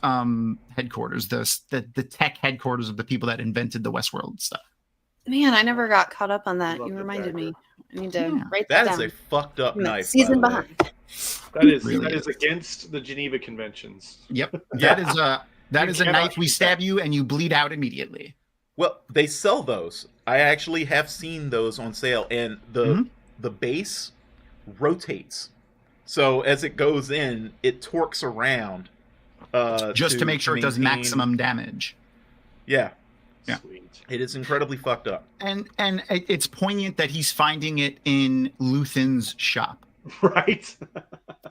headquarters, the tech headquarters of the people that invented the Westworld stuff. Man, I never got caught up on that. You reminded me. I need to write that down. That is a fucked up knife. Season behind. That is against the Geneva Conventions. Yep. That is a knife. We stab you and you bleed out immediately. Well, they sell those. I actually have seen those on sale, and the base rotates. So as it goes in, it torques around just to make sure it does maximum damage. Yeah. Yeah. Sweet. It is incredibly fucked up. And it's poignant that he's finding it in Luthen's shop. Right.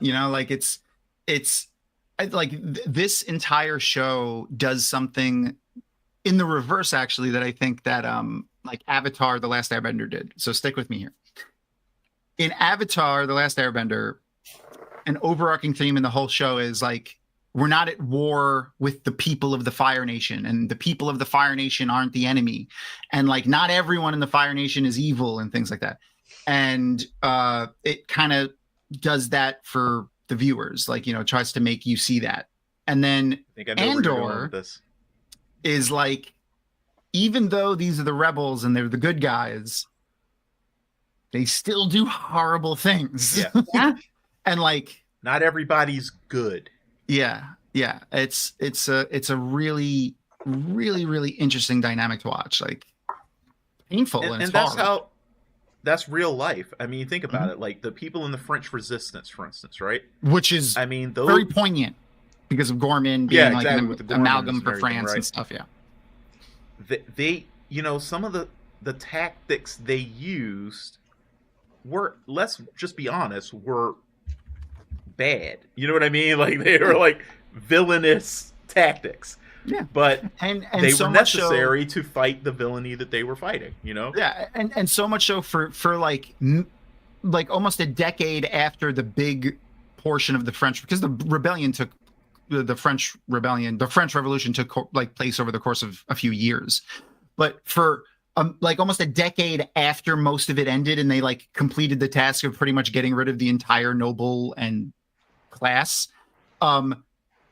You know, like it's like this entire show does something in the reverse, actually, that I think that like Avatar: The Last Airbender did. So stick with me here. In Avatar: The Last Airbender, an overarching theme in the whole show is like, we're not at war with the people of the Fire Nation, and the people of the Fire Nation aren't the enemy. And like, not everyone in the Fire Nation is evil and things like that. And it kind of does that for the viewers, like, you know, tries to make you see that. And then I think I know where you're going Andor with this. is like, even though these are the rebels and they're the good guys, they still do horrible things. Yeah. Yeah. And like, Not everybody's good. yeah, it's a really, really, really interesting dynamic to watch. Like, painful and it's horrible. That's real life. I mean, think about Mm-hmm. it. Like the people in the French Resistance, for instance, right? Which is I mean, those very poignant because of Gorman being Yeah, like exactly, an with the amalgam Gormans for and France everything, and right? stuff. Yeah. they you know, some of the tactics they used were, let's just be honest, were bad. You know what I mean? Like they were like villainous tactics. Yeah. But And they so were much so- necessary to fight the villainy that they were fighting, you know? Yeah, and so much so for like almost a decade after the big portion of the French, because the rebellion took the French Revolution took like place over the course of a few years, but for like almost a decade after most of it ended, and they like completed the task of pretty much getting rid of the entire noble and class.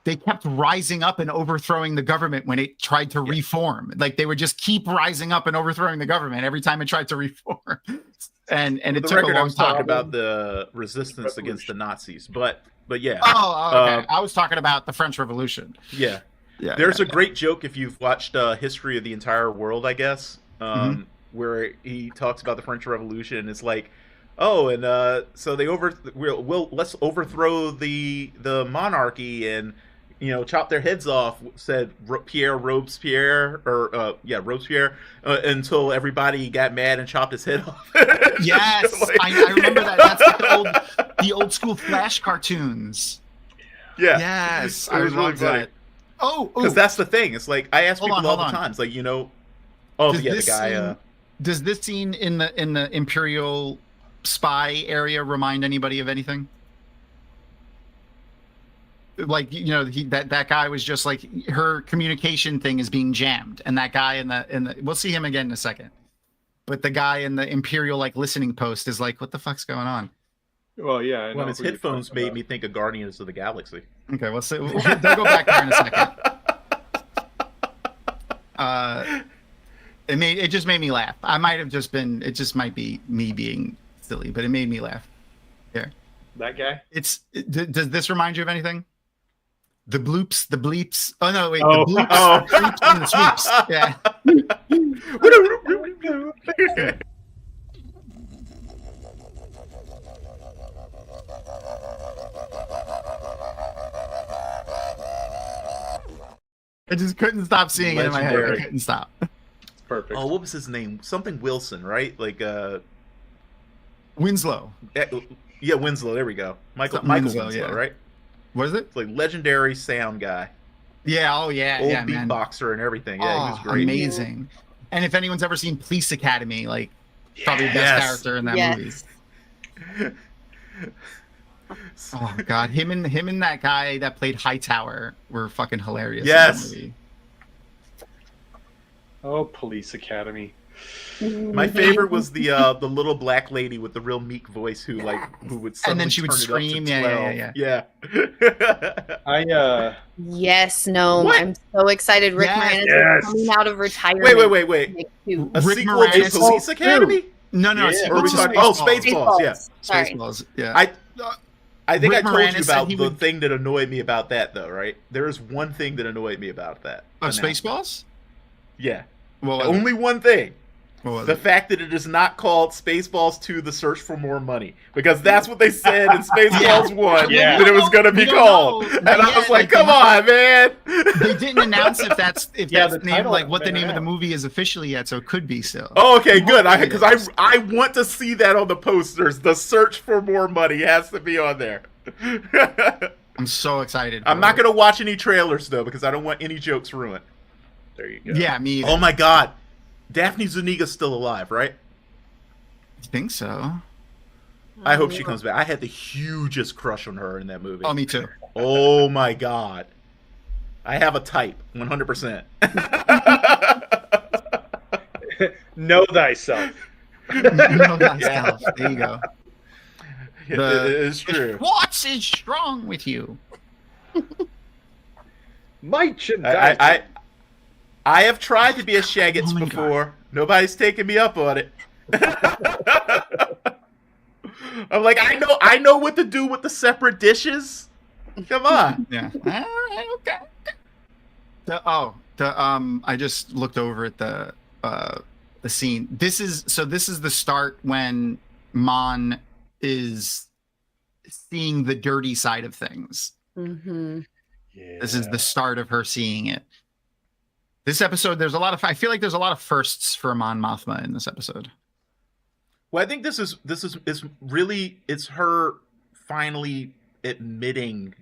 They kept rising up and overthrowing the government when it tried to reform. Like they would just keep rising up and overthrowing the government every time it tried to reform. And it For the took record, a I long was talking time. about the resistance against the Nazis, but yeah. Oh, okay. I was talking about the French Revolution. Yeah. Yeah. There's a great joke if you've watched History of the Entire World, I guess, where he talks about the French Revolution, and it's like, oh, and so they let's overthrow the monarchy and, you know, chop their heads off, said Robespierre, until everybody got mad and chopped his head off. Yes, Like- I remember that. That's like the old school Flash cartoons. Yeah. Yes, It I was really love funny. that. Oh, Because that's the thing. It's like, I ask Hold people on, all hold the on. time. It's like, you know, oh, Does yeah, the this guy. scene- does this scene in the Imperial spy area remind anybody of anything? Like, you know, that guy was just like, her communication thing is being jammed, and that guy in the we'll see him again in a second, but the guy in the Imperial like listening post is like, what the fuck's going on? Well, yeah. I know Well, his who you're headphones talking made about. me think of Guardians of the Galaxy. Okay, we'll go back there in a second. It just made me laugh. I might have just been. It just might be me being silly, but it made me laugh. Here, That guy? does this remind you of anything? The bloops, the bleeps. Oh no, wait, Oh. the bloops, Oh. the bleeps, and the sweeps. Yeah. I just couldn't stop seeing it in my head. I Legendary. couldn't stop. Perfect. Oh, what was his name? Something Wilson, right? Like, Winslow. yeah, Winslow. There we go. Michael Something Winslow, Winslow, yeah. right? What is it? It's like legendary sound guy, Yeah. Oh yeah. old yeah, man. beatboxer and everything. Yeah, he was great. Amazing. And if anyone's ever seen Police Academy, like probably the best Yes. character in that Yes. movie. Oh god, him and that guy that played Hightower were fucking hilarious. Yes. In that movie. Oh, Police Academy. My favorite was the little black lady with the real meek voice who would And suddenly then she would turn it scream, up to yeah, 12. Yeah. I Yes, no, What? I'm so excited. Rick Yes. Moranis Yes. is coming out of retirement. Wait. Like, two. A Rick sequel to Moranis- Police Academy? No, Yeah. it's Or are we it's talking? Spaceballs. Oh, Spaceballs. Yeah. Sorry. Spaceballs. Yeah. I think Rick I told Moranis you said about he the would- thing that annoyed me about that, though, right? There is one thing that annoyed me about that. Of announcement. Spaceballs? Yeah. What was it? Only one thing. What was The it? fact that it is not called Spaceballs 2: The Search for More Money. Because that's what they said in Spaceballs 1 Yeah. that it was going to be We don't called. know. And I Yeah, was like, like, come on, man. They didn't announce if that's Yeah, the name, title like what the hasn't been name of the announced. movie is officially yet, so it could be still. Oh, okay, good. Because Hopefully it is. I want to see that on the posters. The search for more money has to be on there. I'm so excited. I'm not gonna watch any trailers though because I don't want any jokes ruined. There you go. Yeah, me either. Oh my god, Daphne Zuniga's still alive, right? I think so. I hope she comes back. I had the hugest crush on her in that movie. Oh, me too. Oh my god, I have a type, 100%. Know thyself. No, thyself. There you go. It is true. What is wrong with you? Merchandise. I have tried to be a Shaggets Oh my before. Nobody's taken me up on it. I'm like, I know what to do with the separate dishes. Come on. Yeah. All right, okay. I just looked over at the scene. This is the start when Mon is seeing the dirty side of things. Mm-hmm. Yeah. This is the start of her seeing it. This episode, I feel like there's a lot of firsts for Mon Mothma in this episode. Well, I think this is really it's her finally admitting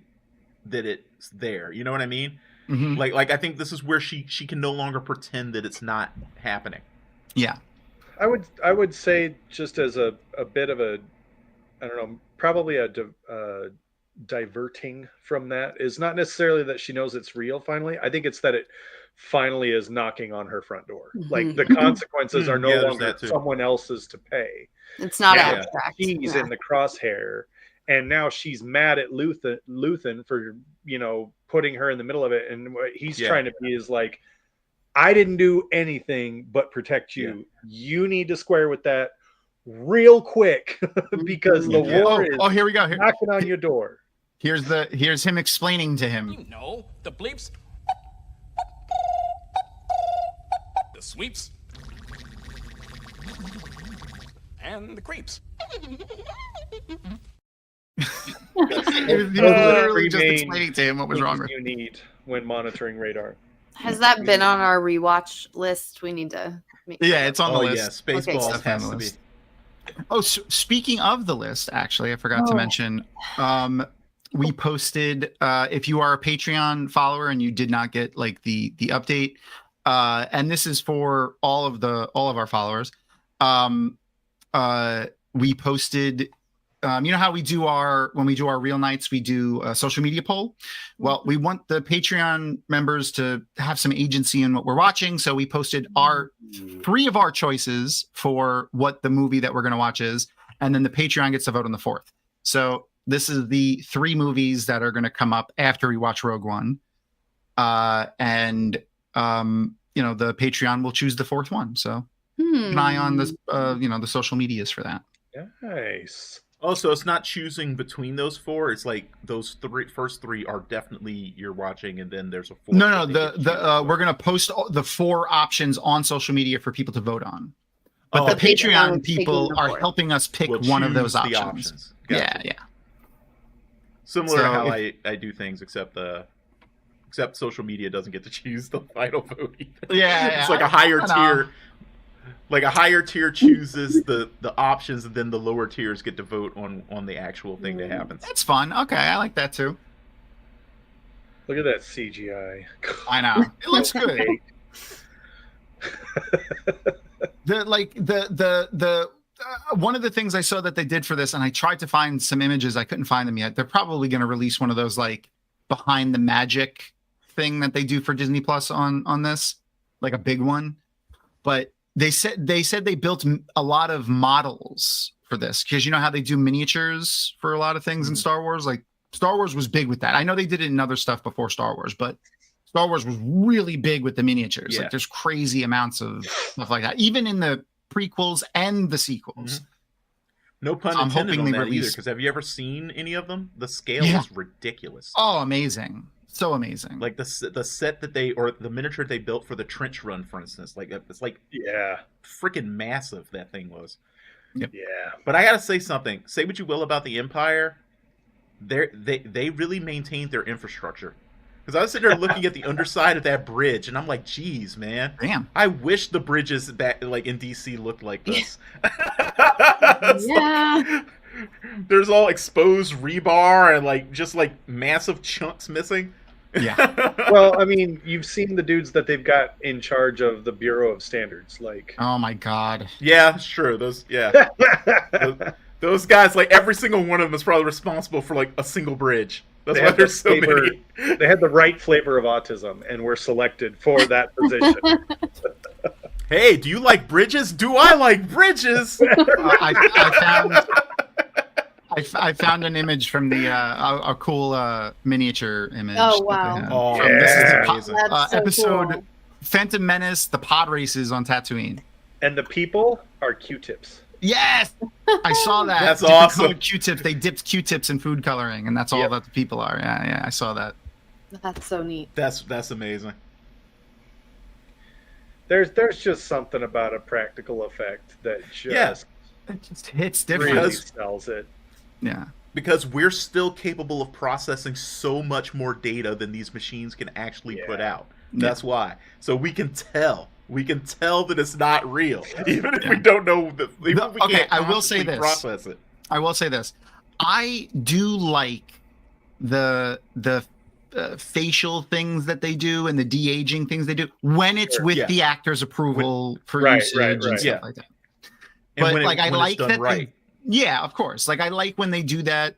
that it's there. You know what I mean? Mm-hmm. Like I think this is where she can no longer pretend that it's not happening. Yeah. I would say just as a bit of a, I don't know, probably a diverting from that is not necessarily that she knows it's real finally. I think it's that it finally is knocking on her front door. Like the consequences are no Yeah, there's longer that too. someone else's to pay. It's not Now abstract. She's Yeah. in the crosshair, and now she's mad at Luthen for putting her in the middle of it. And what he's trying to be is like, I didn't do anything but protect you. You need to square with that real quick because the war is here we go. knocking on your door. Here's him explaining to him. You know, the bleeps, the sweeps, and the creeps. He was literally just Remain explaining to him what was wrong with you need when monitoring radar. Has that been on our rewatch list? We need to make Yeah, it's on the list. Yeah, Spaceballs It's definitely has on to the be. list. Oh, so speaking of the list, actually, I forgot to mention, we posted, if you are a Patreon follower and you did not get like the update, and this is for all of our followers, we posted, you know how when we do our real nights, we do a social media poll. Well, we want the Patreon members to have some agency in what we're watching. So we posted three of our choices for what the movie that we're going to watch is. And then the Patreon gets to vote on the fourth. So this is the three movies that are going to come up after we watch Rogue One. And the Patreon will choose the fourth one. So keep an eye on this, the social medias for that. Nice. Oh, so it's not choosing between those four. It's like those first three are definitely you're watching, and then there's a fourth. No, we're gonna post the four options on social media for people to vote on. But the Patreon people are helping us pick one of those options. Gotcha. Yeah. Similar to how I do things, except social media doesn't get to choose the final vote either. Yeah, it's like a higher tier. Like a higher tier chooses the options, and then the lower tiers get to vote on the actual thing that happens. That's fun. Okay, I like that too. Look at that CGI. I know. It looks good. One of the things I saw that they did for this, and I tried to find some images, I couldn't find them yet. They're probably going to release one of those like behind the magic thing that they do for Disney Plus on this, like a big one. But they said they built a lot of models for this because you know how they do miniatures for a lot of things in Star Wars. Like Star Wars was big with that. I know they did it in other stuff before Star Wars, but Star Wars was really big with the miniatures. Yeah. Like there's crazy amounts of stuff like that, even in the prequels and the sequels. No pun I'm intended hoping on they that release- either. Because have you ever seen any of them? The scale Yeah. is ridiculous. Oh, amazing! So amazing. Like the set that the miniature they built for the trench run, for instance, like it's like freaking massive that thing was. Yep. Yeah. But I gotta say something. Say what you will about the Empire, they really maintained their infrastructure. Because I was sitting there looking at the underside of that bridge, and I'm like, "Geez, man, Damn. I wish the bridges back like in DC looked like this." Yeah. There's all exposed rebar and like just like massive chunks missing. Yeah. Well, I mean, you've seen the dudes that they've got in charge of the Bureau of Standards, like. Oh my God. Yeah, it's true. Those guys, like every single one of them is probably responsible for like a single bridge. That's why there's so many. They had the right flavor of autism and were selected for that position. Hey, do you like bridges? Do I like bridges? I found an image from the a cool miniature image. Oh, wow. Oh, From this is yeah. the Amazing. That's so episode cool. Phantom Menace, the pod races on Tatooine. And the people are Q-tips. Yes, I saw that. That's Different awesome. colored Q-tips. They dipped Q-tips in food coloring, and that's all Yep. that the people are. Yeah, I saw that. That's so neat. That's amazing. There's just something about a practical effect that just It just hits different. really Because- sells it. Yeah. Because we're still capable of processing so much more data than these machines can actually put out. That's why. So we can tell. We can tell that it's not real, even if we don't know that. Even if we Okay, can't I will say consciously this. Process it. I will say this. I do like the facial things that they do and the de-aging things they do when it's with yeah. the actor's approval for Right, usage right, and right. stuff Yeah. like that. And But when like I when like it's done that right. yeah, of course. Like I like when they do that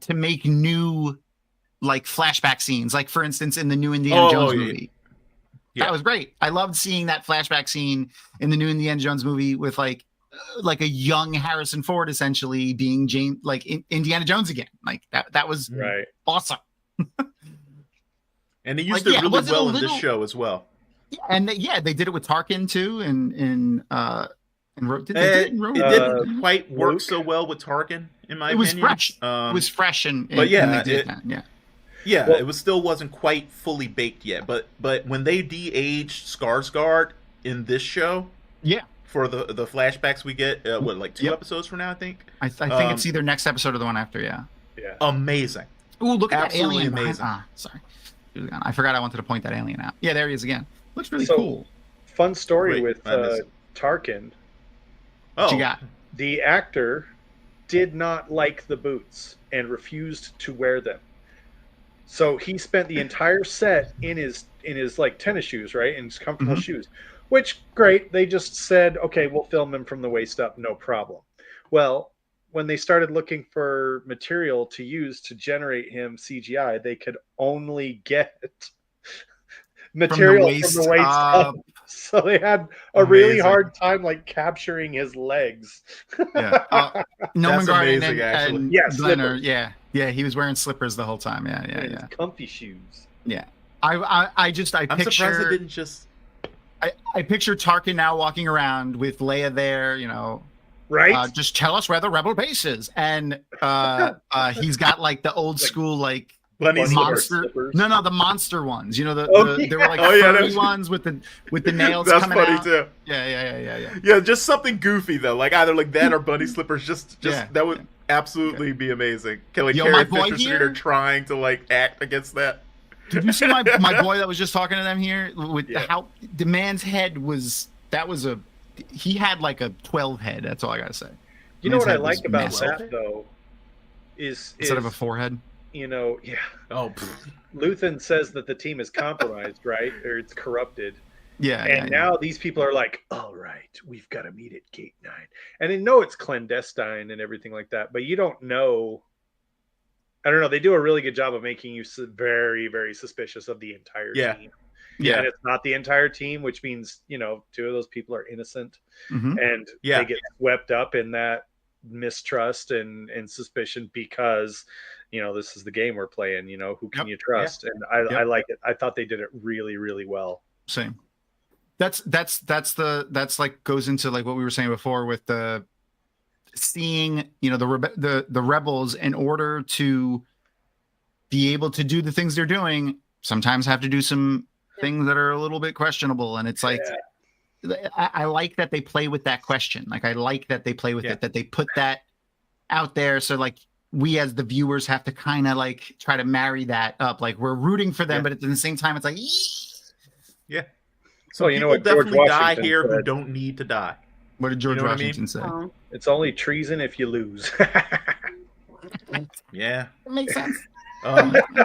to make new like flashback scenes. Like for instance in the new Indiana Jones movie. Yeah. That was great. I loved seeing that flashback scene in the new Indiana Jones movie with like a young Harrison Ford essentially being James, like Indiana Jones again. Like that was Right. awesome. And they used Like, it yeah, really was it a well in this little- show as well. And they did it with Tarkin too. And did they do it in Rogue? It didn't quite work Luke? so well with Tarkin, in my It was opinion. fresh. It was fresh and but yeah, when they did it- that. Yeah. Yeah, Well- it was still wasn't quite fully baked yet. But when they de-aged Skarsgård in this show, Yeah. for the flashbacks we get, like 2 Yep. episodes from now, I think. I think it's either next episode or the one after. Yeah. Yeah. Amazing. Ooh, look at Absolutely that alien. amazing. Sorry. He was gone. I forgot I wanted to point that alien out. Yeah, there he is again. Looks really So- cool. Fun story Great. with I miss it. Tarkin. What Oh, you got? The actor did not like the boots and refused to wear them. So he spent the entire set in his like tennis shoes, right? In his comfortable Mhm. shoes. Which great. They just said, okay, we'll film him from the waist up, no problem. Well, when they started looking for material to use to generate him CGI, they could only get material from the waist up. So they had a really Amazing. hard time like capturing his legs. Yeah. Nolan That's Garden amazing, actually. and Yeah, Glenner, slippers. yeah, he was wearing slippers the whole time. Yeah. And his comfy shoes. I I'm picture surprised it didn't just. I picture Tarkin now walking around with Leia there, Right? just tell us where the rebel base is, and he's got like the old school like Bunny monster. slippers. No, the monster ones. They were like Oh, yeah, furry that's- ones with the nails That's coming funny out. too. Yeah. Yeah, just something goofy though, like either like that or bunny slippers. Just Yeah. that would absolutely be amazing. Like Yo, Carrie my boy Fisher sitting here- there trying to like act against that. Did you see my boy that was just talking to them here with Yeah. how the man's head was? He had like a 12 head. That's all I gotta say. You know Man's what I head was like about massive. that though is Instead of a forehead. yeah. Oh, Luthen says that the team is compromised, right? Or it's corrupted. Yeah. And now these people are like, all right, we've got to meet at Gate 9. And they know it's clandestine and everything like that, but you don't know. I don't know. They do a really good job of making you very, very suspicious of the entire Yeah. team. Yeah. And it's not the entire team, which means, 2 of those people are innocent. Mhm. And Yeah. they get swept up in that mistrust and suspicion because, this is the game we're playing, who can Yep. you trust? And I like it. I thought they did it really, really well. Same. That's like goes into like what we were saying before with the seeing the rebels in order to be able to do the things they're doing sometimes have to do some things that are a little bit questionable, and it's like I like that they play with that question. Like I like that they play with it, that they put that out there. So like we as the viewers have to kind of like try to marry that up. Like we're rooting for them, but at the same time, it's like, Yeah. So Well, you know people what George definitely die Washington here who said. don't need to die. what did George You know what I mean? Washington say? Oh. It's only treason if you lose. Yeah. That makes sense.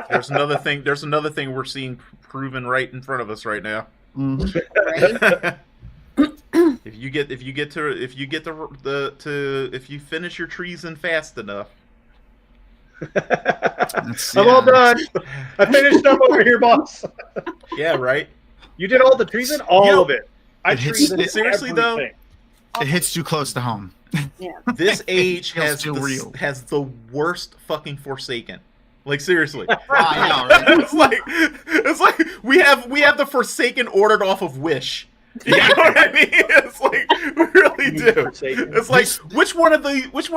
There's another thing. There's another thing we're seeing proven right in front of us right now. Right? If you finish your treason fast enough, I'm all done. I finished up over here, boss. yeah, right. You did all the treason, all of it. I It hits- treason seriously, though? everything. It hits too close to home. Yeah. This age Feels has too real. has the worst fucking Forsaken. Like seriously, I know, right? it's like we have the Forsaken ordered off of Wish. You know what I mean? It's like we really do. Forsaken. It's like which one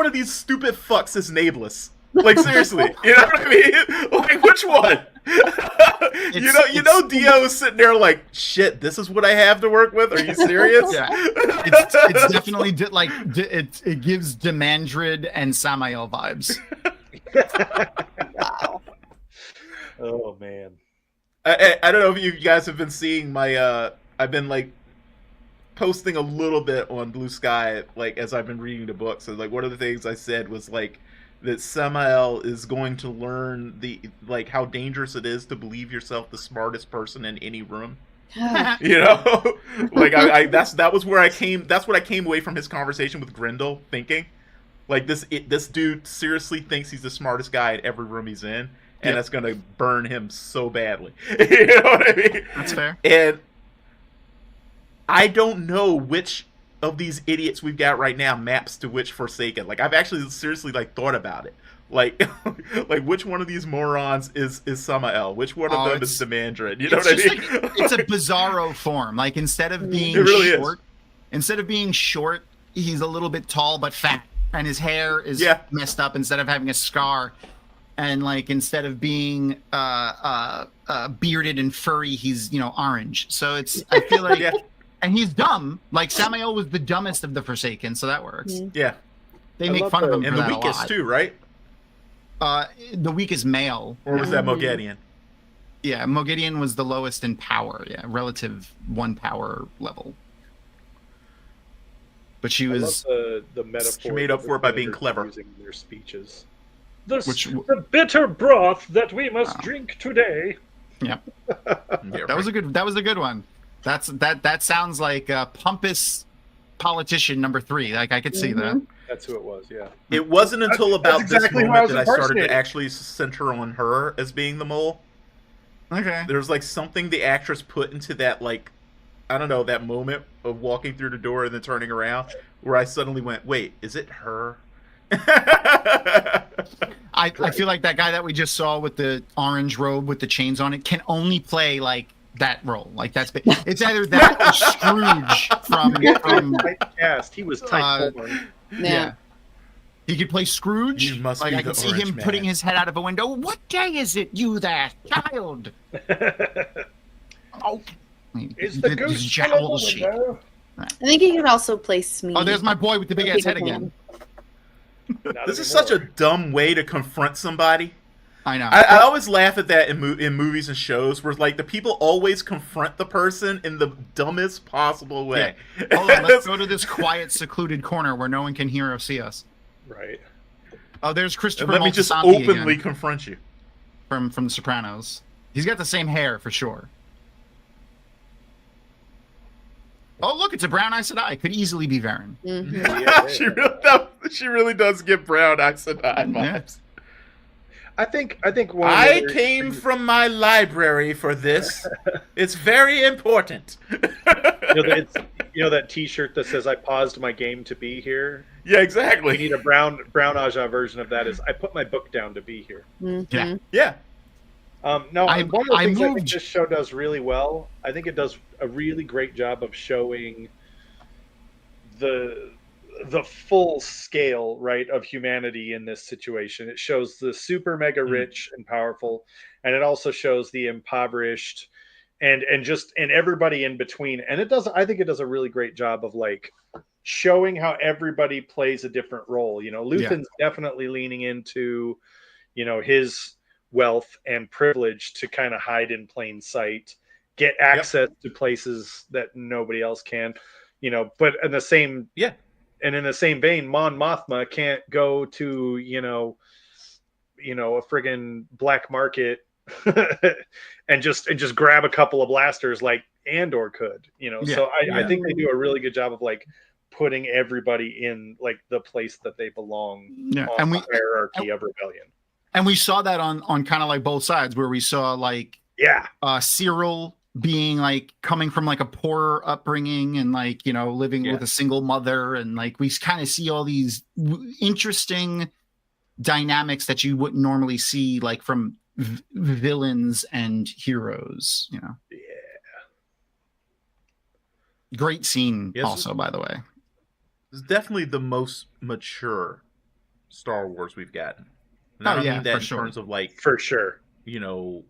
of these stupid fucks is nameless? Like seriously, you know what I mean? Like which one? you know, Dio is sitting there like, shit. This is what I have to work with. Are you serious? Yeah, it's definitely it gives Demandrid and Samael vibes. Wow. Oh man. I don't know if you guys have been seeing my I've been like posting a little bit on Blue Sky like as I've been reading the book. So like one of the things I said was like that Samael is going to learn like how dangerous it is to believe yourself the smartest person in any room. You know? Like that's what I came away from his conversation with Grendel thinking. Like this dude seriously thinks he's the smartest guy in every room he's in, and that's gonna burn him so badly. You know what I mean? That's fair. And I don't know which of these idiots we've got right now maps to which Forsaken. Like I've actually seriously like thought about it. Like like which one of these morons is Samael? Which one of them is Demandrid? You know what I mean? It's a bizarro form. Like instead of being short, he's a little bit tall but fat. And his hair is messed up instead of having a scar. And like instead of being bearded and furry, he's orange. So I feel like and he's dumb. Like Samael was the dumbest of the Forsaken, so that works. Yeah. They make fun of him and for the that weakest a lot. too, right? The weakest male. Or was that Moghedian? Yeah, Moghedian was the lowest in power. Yeah, relative 1 power level. But she was the metaphor. She made up for it by being clever. Using their speeches. The bitter broth that we must drink today. Yeah. Yeah, That was a good one. That sounds like pompous politician number 3. Like I could see that. That's who it was. Yeah. It wasn't until about that's exactly this who I moment was that I started to impersonating. actually center on her as being the mole. Okay. There's like something the actress put into that, like, I don't know, that moment of walking through the door and then turning around where I suddenly went, wait, is it her? I feel like that guy that we just saw with the orange robe with the chains on it can only play like that role. Like it's either that or Scrooge from Typecast. He was type-born. yeah. He could play Scrooge. You must like be I the could see orange him man. putting his head out of a window. What day is it, you there, child? Oh, Is the goose still in the window? I think he could also play Smee. Oh, there's my boy with the big ass head again. This is such a dumb way to confront somebody. I know. I always laugh at that in movies and shows where like the people always confront the person in the dumbest possible way. Yeah. Hold on, let's go to this quiet, secluded corner where no one can hear or see us. Right. Oh, there's And Christopher let me just Moltisanti openly again confront you. from The Sopranos. He's got the same hair for sure. Oh, look, it's a brown Aes Sedai. Could easily be Verin. She really does give brown Aes Sedai vibes. I think one. of the I other came things- from my library for this. It's very important. You know that T-shirt that says "I paused my game to be here." Yeah, We exactly. need a brown Aja version of that. Is I put my book down to be here. Mm-hmm. Yeah. No, I- one of the I things I think moved- this show does really well. I think it does a really great job of showing the full scale, right, of humanity in this situation. It shows the super mega rich and powerful, and it also shows the impoverished and everybody in between. And I think it does a really great job of like showing how everybody plays a different role. You know, Luthen's definitely leaning into, you know, his wealth and privilege to kind of hide in plain sight, get access to places that nobody else can, you know, but in the same and in the same vein, Mon Mothma can't go to, you know, a friggin' black market and just grab a couple of blasters like Andor could, you know. So I think they do a really good job of like putting everybody in like the place that they belong on the hierarchy of rebellion. And we saw that on kind of like both sides, where we saw like Cyril being like coming from like a poorer upbringing and like, you know, living with a single mother, and like we kind of see all these interesting dynamics that you wouldn't normally see like from villains and heroes, you know. Great scene also, by the way. It's definitely the most mature Star Wars we've gotten. And I don't mean that in terms of like, for sure, you know,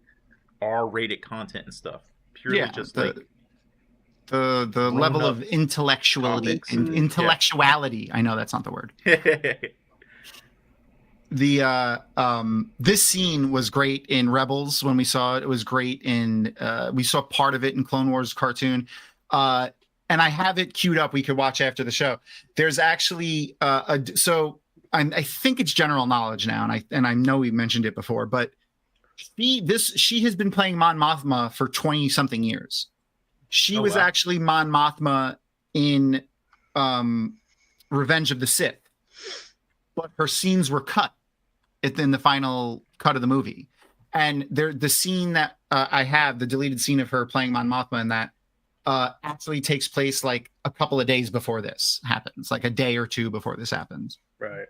R-rated content and stuff. Purely just like the level of intellectuality and intellectuality. I know that's not the word. This scene was great in Rebels when we saw it. It was great in we saw part of it in Clone Wars cartoon. And I have it queued up. We could watch after the show. There's actually I think it's general knowledge now, and I know we mentioned it before, but she has been playing Mon Mothma for 20 something years. She was actually Mon Mothma in Revenge of the Sith, but her scenes were cut in the final cut of the movie. And the scene that I have, the deleted scene of her playing Mon Mothma in that, actually takes place like a couple of days before this happens, like a day or two before this happens. Right.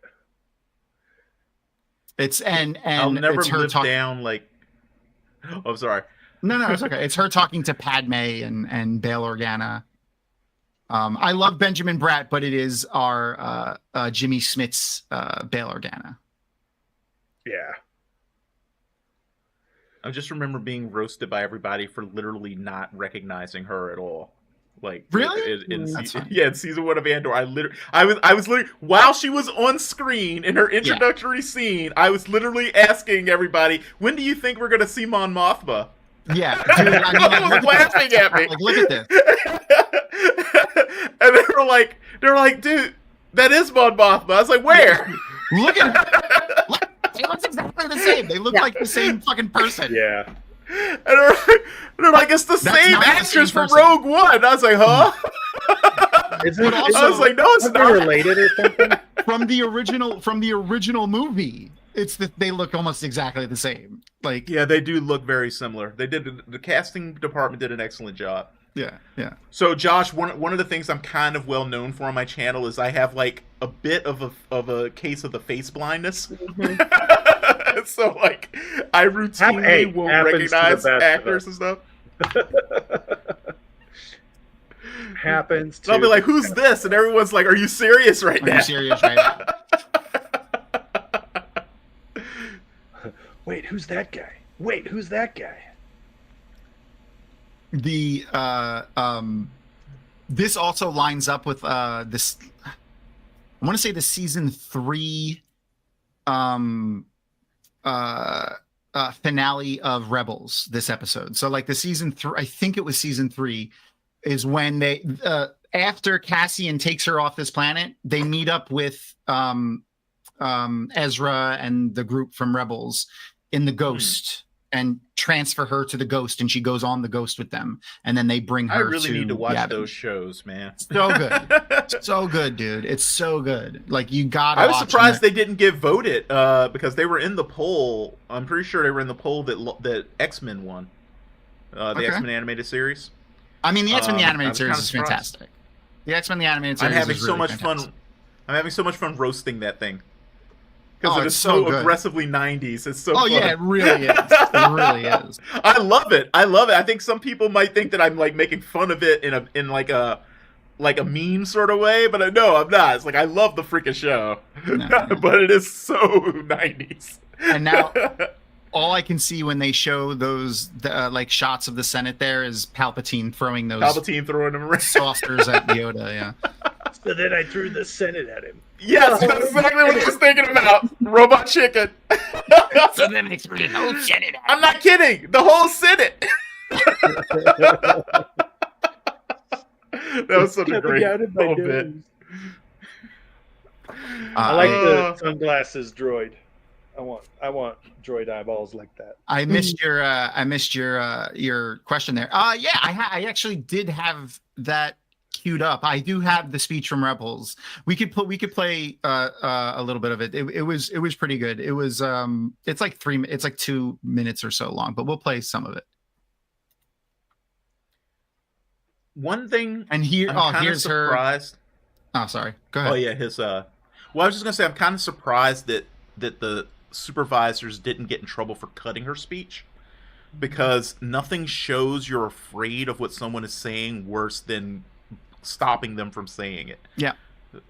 It's and I'll never live down like. Oh, sorry. No, it's okay. It's her talking to Padme and Bail Organa. I love Benjamin Bratt, but it is our Jimmy Smits Bail Organa. Yeah. I just remember being roasted by everybody for literally not recognizing her at all. Like, really? In season 1 of Andor, I was literally, while she was on screen in her introductory scene, I was literally asking everybody, when do you think we're gonna see Mon Mothma? Yeah, dude, I mean, I was laughing at me. Like, look at this. And they were like, dude, that is Mon Mothma. I was like, where? Look at her. Look, she looks exactly the same. They look like the same fucking person. Yeah. And they're like, it's the same actress from Rogue One. I was like, huh? I was like, no, it's not related or something. From the original movie, it's that they look almost exactly the same. Like, yeah, they do look very similar. The casting department did an excellent job. Yeah. So, Josh, one of the things I'm kind of well known for on my channel is I have like a bit of a case of the face blindness. Mm-hmm. So, like, I routinely won't recognize actors and stuff. Happens. I'll be like, "Who's this?" And everyone's like, "Are you serious right now?" Are you serious right now? Wait, who's that guy? Wait, who's that guy? The this also lines up with this. I want to say the season 3 finale of Rebels. This episode, so like the season 3, I think it was season 3, is when they after Cassian takes her off this planet, they meet up with Ezra and the group from Rebels in the Ghost. And transfer her to the Ghost, and she goes on the Ghost with them, and then they bring her. I really need to watch Yavin. Those shows, man. So good, so good, dude. It's so good. Like, you gotta. I was surprised they didn't get voted because they were in the poll. I'm pretty sure they were in the poll that X-Men won, the X-Men animated series. I mean, the X-Men the animated series is fantastic. The X-Men the animated series. I'm having is really so much fantastic. fun. I'm having so much fun roasting that thing. Because it is so aggressively 90s. It's so fun. Yeah, it really is. It really is. I love it. I think some people might think that I'm like making fun of it in like a meme sort of way, but no, I'm not. It's like I love the freaking show. No. But it is so 90s. And now all I can see when they show those like shots of the Senate there is Palpatine throwing them around. Saucers at Yoda, yeah. So then I threw the Senate at him. Yes, that's exactly what I was thinking about. Robot chicken. So then they threw the whole Senate. I'm not kidding. The whole Senate. That was such a great little bit. I like the sunglasses droid. I want droid eyeballs like that. I missed your question there. Yeah, I actually did have that queued up. I do have the speech from Rebels. We could play a little bit of it. It was pretty good. It was it's like 2 minutes or so long, but we'll play some of it. One thing, and here, here's surprised. Oh, sorry. Go ahead. Oh yeah, his. Well, I was just gonna say, I'm kind of surprised that the supervisors didn't get in trouble for cutting her speech, because nothing shows you're afraid of what someone is saying worse than stopping them from saying it. Yeah.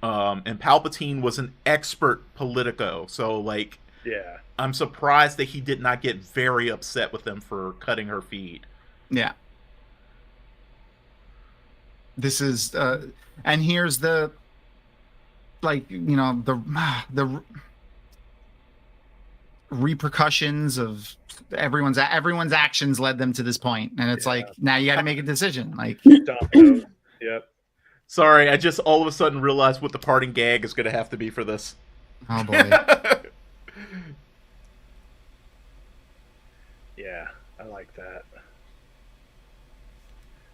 And Palpatine was an expert politico, so like, yeah, I'm surprised that he did not get very upset with them for cutting her feed. Yeah. This is and here's the, like, you know, the repercussions of everyone's actions led them to this point, and it's like, now you got to make a decision. Like, yep. Sorry, I just all of a sudden realized what the parting gag is going to have to be for this. Oh boy. Yeah, I like that.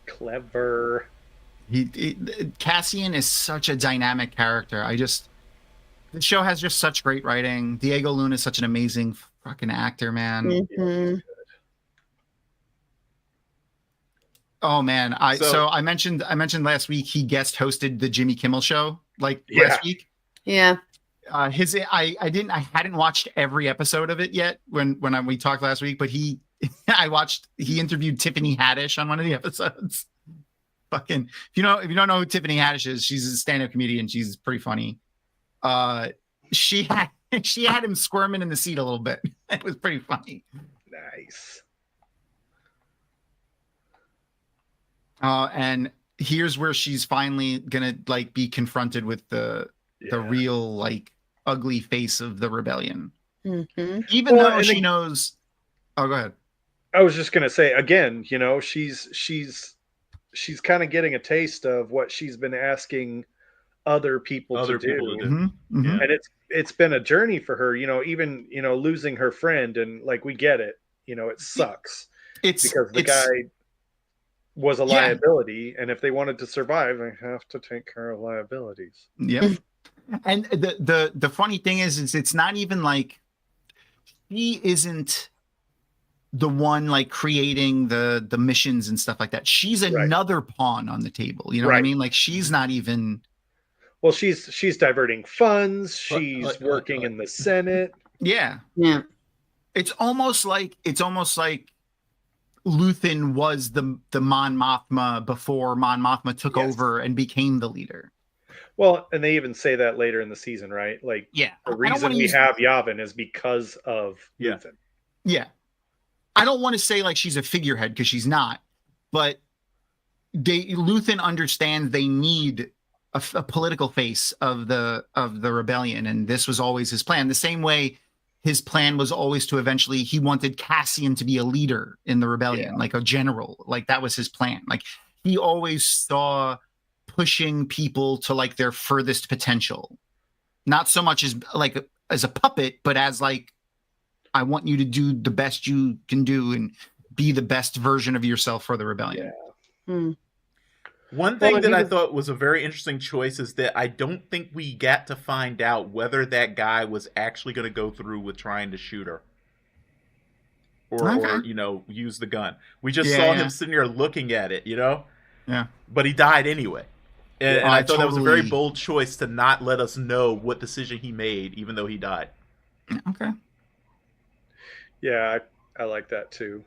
Clever. Cassian is such a dynamic character. The show has just such great writing. Diego Luna is such an amazing fucking actor, man. Mm-hmm. Oh man, I mentioned last week he guest hosted the Jimmy Kimmel show last week. Yeah. I hadn't watched every episode of it yet when we talked last week, but he interviewed Tiffany Haddish on one of the episodes. Fucking, if you don't know who Tiffany Haddish is, she's a stand-up comedian. She's pretty funny. She had him squirming in the seat a little bit. It was pretty funny. Nice. And here's where she's finally gonna be confronted with the real ugly face of the rebellion. Mm-hmm. Even though she knows. Oh, go ahead. I was just gonna say again, you know, she's kind of getting a taste of what she's been asking other people to do. Mm-hmm. Mm-hmm. And it's been a journey for her, you know, even, you know, losing her friend, and we get it, you know, it sucks. Because the guy was a liability, and if they wanted to survive, they have to take care of liabilities. Yep. And the funny thing is it's not even like she isn't the one creating the missions and stuff like that. She's another pawn on the table. You know what I mean? Like, she's not even. Well, she's diverting funds. She's working in the Senate. Yeah. Yeah. It's almost like Luthen was the Mon Mothma before Mon Mothma took over and became the leader. Well, and they even say that later in the season, right? Like, the reason we have Yavin is because of Luthen. Yeah. I don't want to say she's a figurehead, because she's not, but Luthen understands they need a political face of the rebellion, and this was always his plan. The same way his plan was always to eventually, he wanted Cassian to be a leader in the rebellion, like a general. That was his plan. He always saw pushing people to their furthest potential, not so much as a puppet, but as I want you to do the best you can do and be the best version of yourself for the rebellion. Yeah. Hmm. One thing that I thought was a very interesting choice is that I don't think we got to find out whether that guy was actually going to go through with trying to shoot her. Or you know, use the gun. We just saw him sitting there looking at it, you know? Yeah. But he died anyway. And I thought that was a very bold choice to not let us know what decision he made, even though he died. Okay. Yeah, I like that too.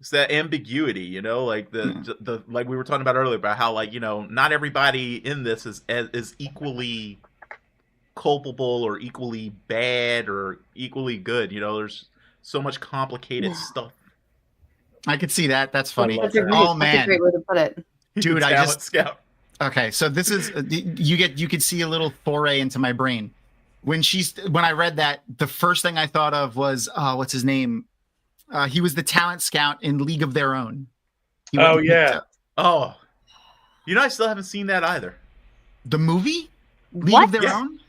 It's that ambiguity, you know, the like we were talking about earlier about how you know, not everybody in this is equally culpable or equally bad or equally good. You know, there's so much complicated stuff. I could see that. That's funny. That's a great way to put it. Dude, Scout. Okay, so this is you could see a little foray into my brain. When I read that, the first thing I thought of was what's his name? He was the talent scout in League of Their Own. Oh yeah. Oh, I still haven't seen that either. The movie League What? of Their Own.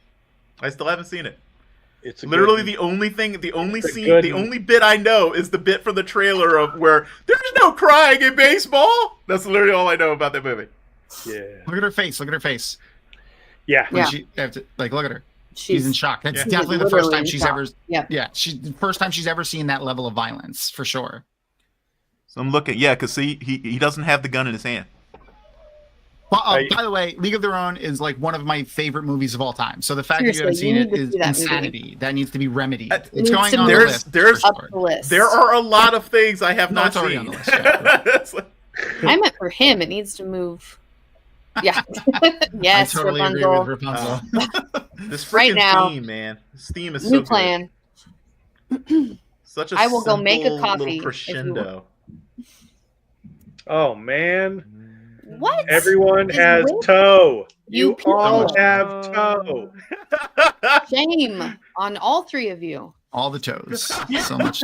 I still haven't seen it. It's literally good, the only thing, the only it's a scene, good- the only bit I know is the bit from the trailer of where there's no crying in baseball. That's literally all I know about that movie. Yeah. Look at her face. Look at her face. Yeah. When Yeah. she look at her. She's in shock. That's Yeah. definitely the first Literally time in she's shock. ever. Yeah. Yeah, the first time she's ever seen that level of violence for sure. So I'm looking, because he doesn't have the gun in his hand. Well, by the way, League of Their Own is like one of my favorite movies of all time. So the fact that you haven't Seriously, seen you it need to is see that movie. insanity. That needs to be remedied. It It's needs going to on be the There's list. there's for Up sure. the list. there are a lot of things I have No, not it's already seen. on the list, yeah. It's like- I meant for him. It needs to move. Yeah. Yes, I totally Rapunzel. agree with Rapunzel. this freaking Right now. theme, man. This theme is New so plan. good. Such a I will go make a simple coffee little if you crescendo. Oh man. What? Everyone Is has Will- toe. You You all people. have toe. Shame on all three of you. All the toes. So much.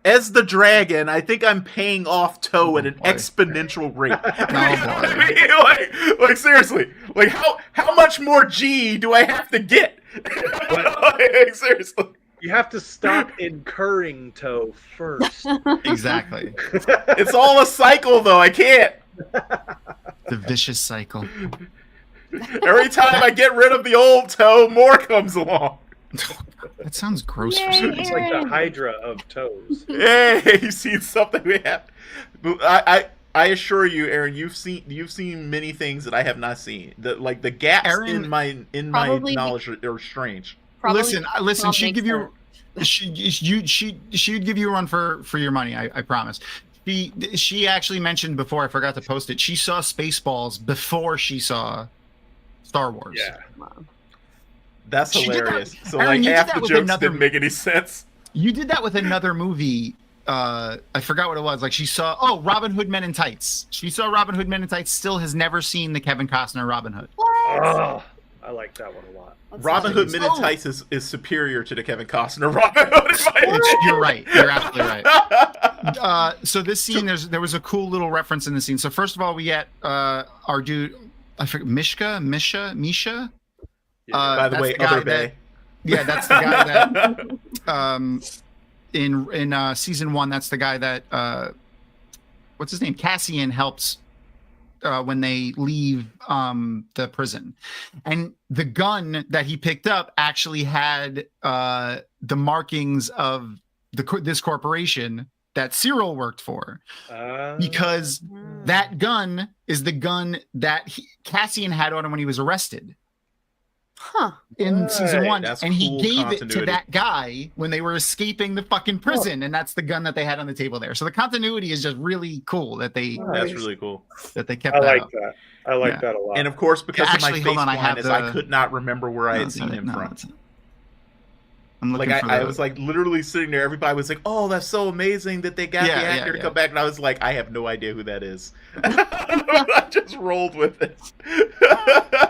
As the dragon, I think I'm paying off toe at an boy. exponential rate. Oh, boy. like seriously, like how much more G do I have to get? Like, seriously. You have to stop incurring toe first. Exactly. It's all a cycle, though. I can't. The vicious cycle. Every time I get rid of the old toe, more comes along. That sounds gross. Yay, For some It's reason. like the Aaron. Hydra of toes. Hey, you've seen something we have. I assure you, Aaron, you've seen many things that I have not seen. The gaps Aaron, in my probably knowledge are strange. Probably Listen. Tom She'd makes give you. her- She'd give you a run for your money. I promise. She actually mentioned before. I forgot to post it. She saw Spaceballs before she saw Star Wars. Yeah. That's She did that- hilarious. So Aaron, like you did half that the with jokes another- didn't make any sense. You did that with another movie. I forgot what it was. Like she saw Robin Hood Men in Tights. She saw Robin Hood Men in Tights. Still has never seen the Kevin Costner Robin Hood. What? Oh, I like that one a lot. That's Robin not Hood good. Men in Tights is superior to the Kevin Costner Robin Hood. in my You're right. You're absolutely right. opinion. So this scene, there was a cool little reference in the scene. So first of all, we get our dude, I forget, Misha. By the that's way, the guy other that- bay. Yeah, that's the guy that in season 1. That's the guy that what's his name? Cassian helps when they leave the prison, and the gun that he picked up actually had the markings of this corporation that Cyril worked for, because that gun is the gun that Cassian had on him when he was arrested. Huh. In season Right. 1, That's and he cool gave it to continuity. that guy when they were escaping the fucking prison, and that's the gun that they had on the table there. So the continuity is just really cool that they That's really cool. kept I that like up. that. I like Yeah. that a lot. And of course, because Actually, of my hold on, I face have blindness, I the- could not remember where I No, had it's seen not- him no, from. it's- I'm looking Like for I the- was like literally sitting there. Everybody was like, "Oh, that's so amazing that they got Yeah, the actor yeah, to yeah. come back," and I was like, "I have no idea who that is." I just rolled with it.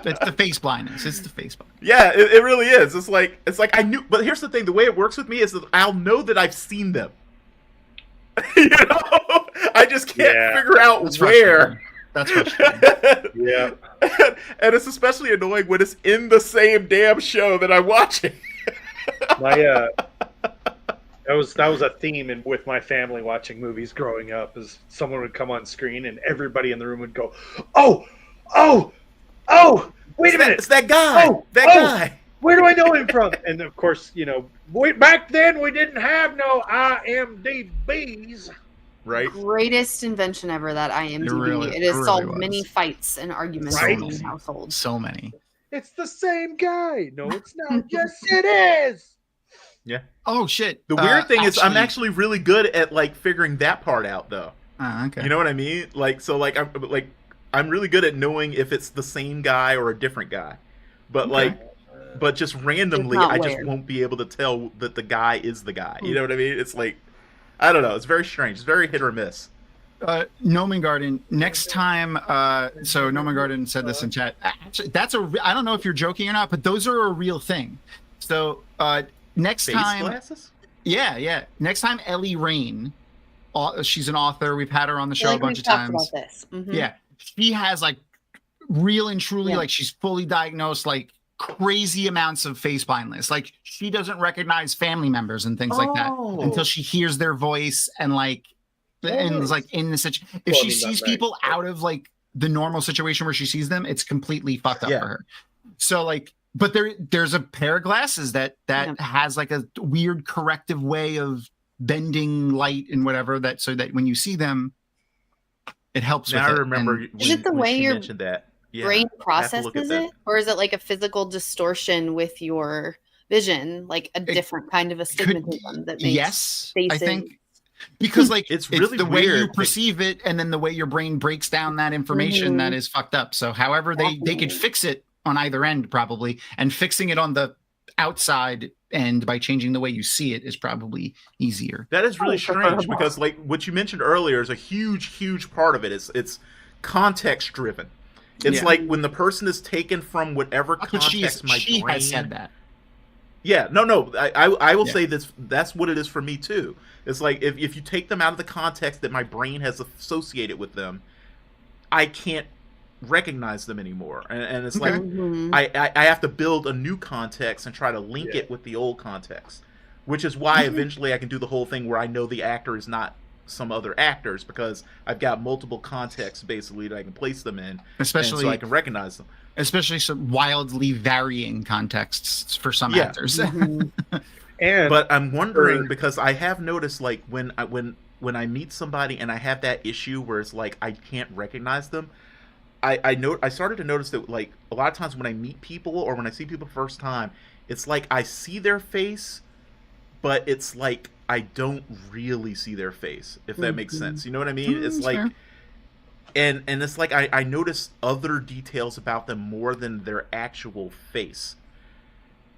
It's the face blindness. It's the face blindness. Yeah, it really is. It's like I knew, but here's the thing: the way it works with me is that I'll know that I've seen them. You know, I just can't Yeah. figure out That's where. frustrating. That's frustrating. yeah. And it's especially annoying when it's in the same damn show that I'm watching. My that was a theme with my family watching movies growing up. Is someone would come on screen and everybody in the room would go, "Oh, wait a minute, It's that guy. Oh, that oh. guy. where do I know him from?" And of course, back then we didn't have no IMDb's. Right? Greatest invention ever, that IMDb. really- it has it really solved was. many fights and arguments Right. in households. So many. It's the same guy. No, it's not. Yes, it is. Oh shit. The weird thing is, I'm actually really good at like figuring that part out, though. Okay. You know what I mean? I'm really good at knowing if it's the same guy or a different guy. But but just randomly, not I just weird. won't be able to tell that the guy is the guy. You know what I mean? It's like I don't know. It's very strange. It's very hit or miss. Noman Garden, next time, so Noman Garden said this in chat. Actually, I don't know if you're joking or not, but those are a real thing. So next Face time, glasses? yeah. Next time, Ellie Rain, she's an author. We've had her on the show a bunch of times. About this. Mm-hmm. Yeah, she has like real and truly, Yeah. like she's fully diagnosed, like crazy amounts of face blindness. Like she doesn't recognize family members and things like that until she hears their voice and like. And it's like in the situation, if she sees people out of like the normal situation where she sees them, it's completely fucked up for her. So like, but there's a pair of glasses that has like a weird corrective way of bending light and whatever so that when you see them, it helps. Now with I remember. Is it the way your mentioned that? Yeah, brain I have to look at processes that. it, or is it like a physical distortion with your vision, like a different kind of astigmatism that makes faces? I think. Because like it's really the way you weird. perceive it, and then the way your brain breaks down that information that is fucked up. So however they could fix it on either end probably, and fixing it on the outside end by changing the way you see it is probably easier. That is really strange because like what you mentioned earlier is a huge part of it. It's context driven. It's like when the person is taken from whatever context my she brain has said that. Yeah, no. I will say this. That's what it is for me too. It's like if you take them out of the context that my brain has associated with them, I can't recognize them anymore. And it's like I have to build a new context and try to link it with the old context, which is why eventually I can do the whole thing where I know the actor is not some other actors because I've got multiple contexts basically that I can place them in, especially so I can recognize them. Especially some wildly varying contexts for some actors. But I'm wondering because I have noticed like when I meet somebody and I have that issue where it's like I can't recognize them, I started to notice that like a lot of times when I meet people or when I see people first time, it's like I see their face, but it's like I don't really see their face, if that makes sense. You know what I mean? It's like and it's like I notice other details about them more than their actual face.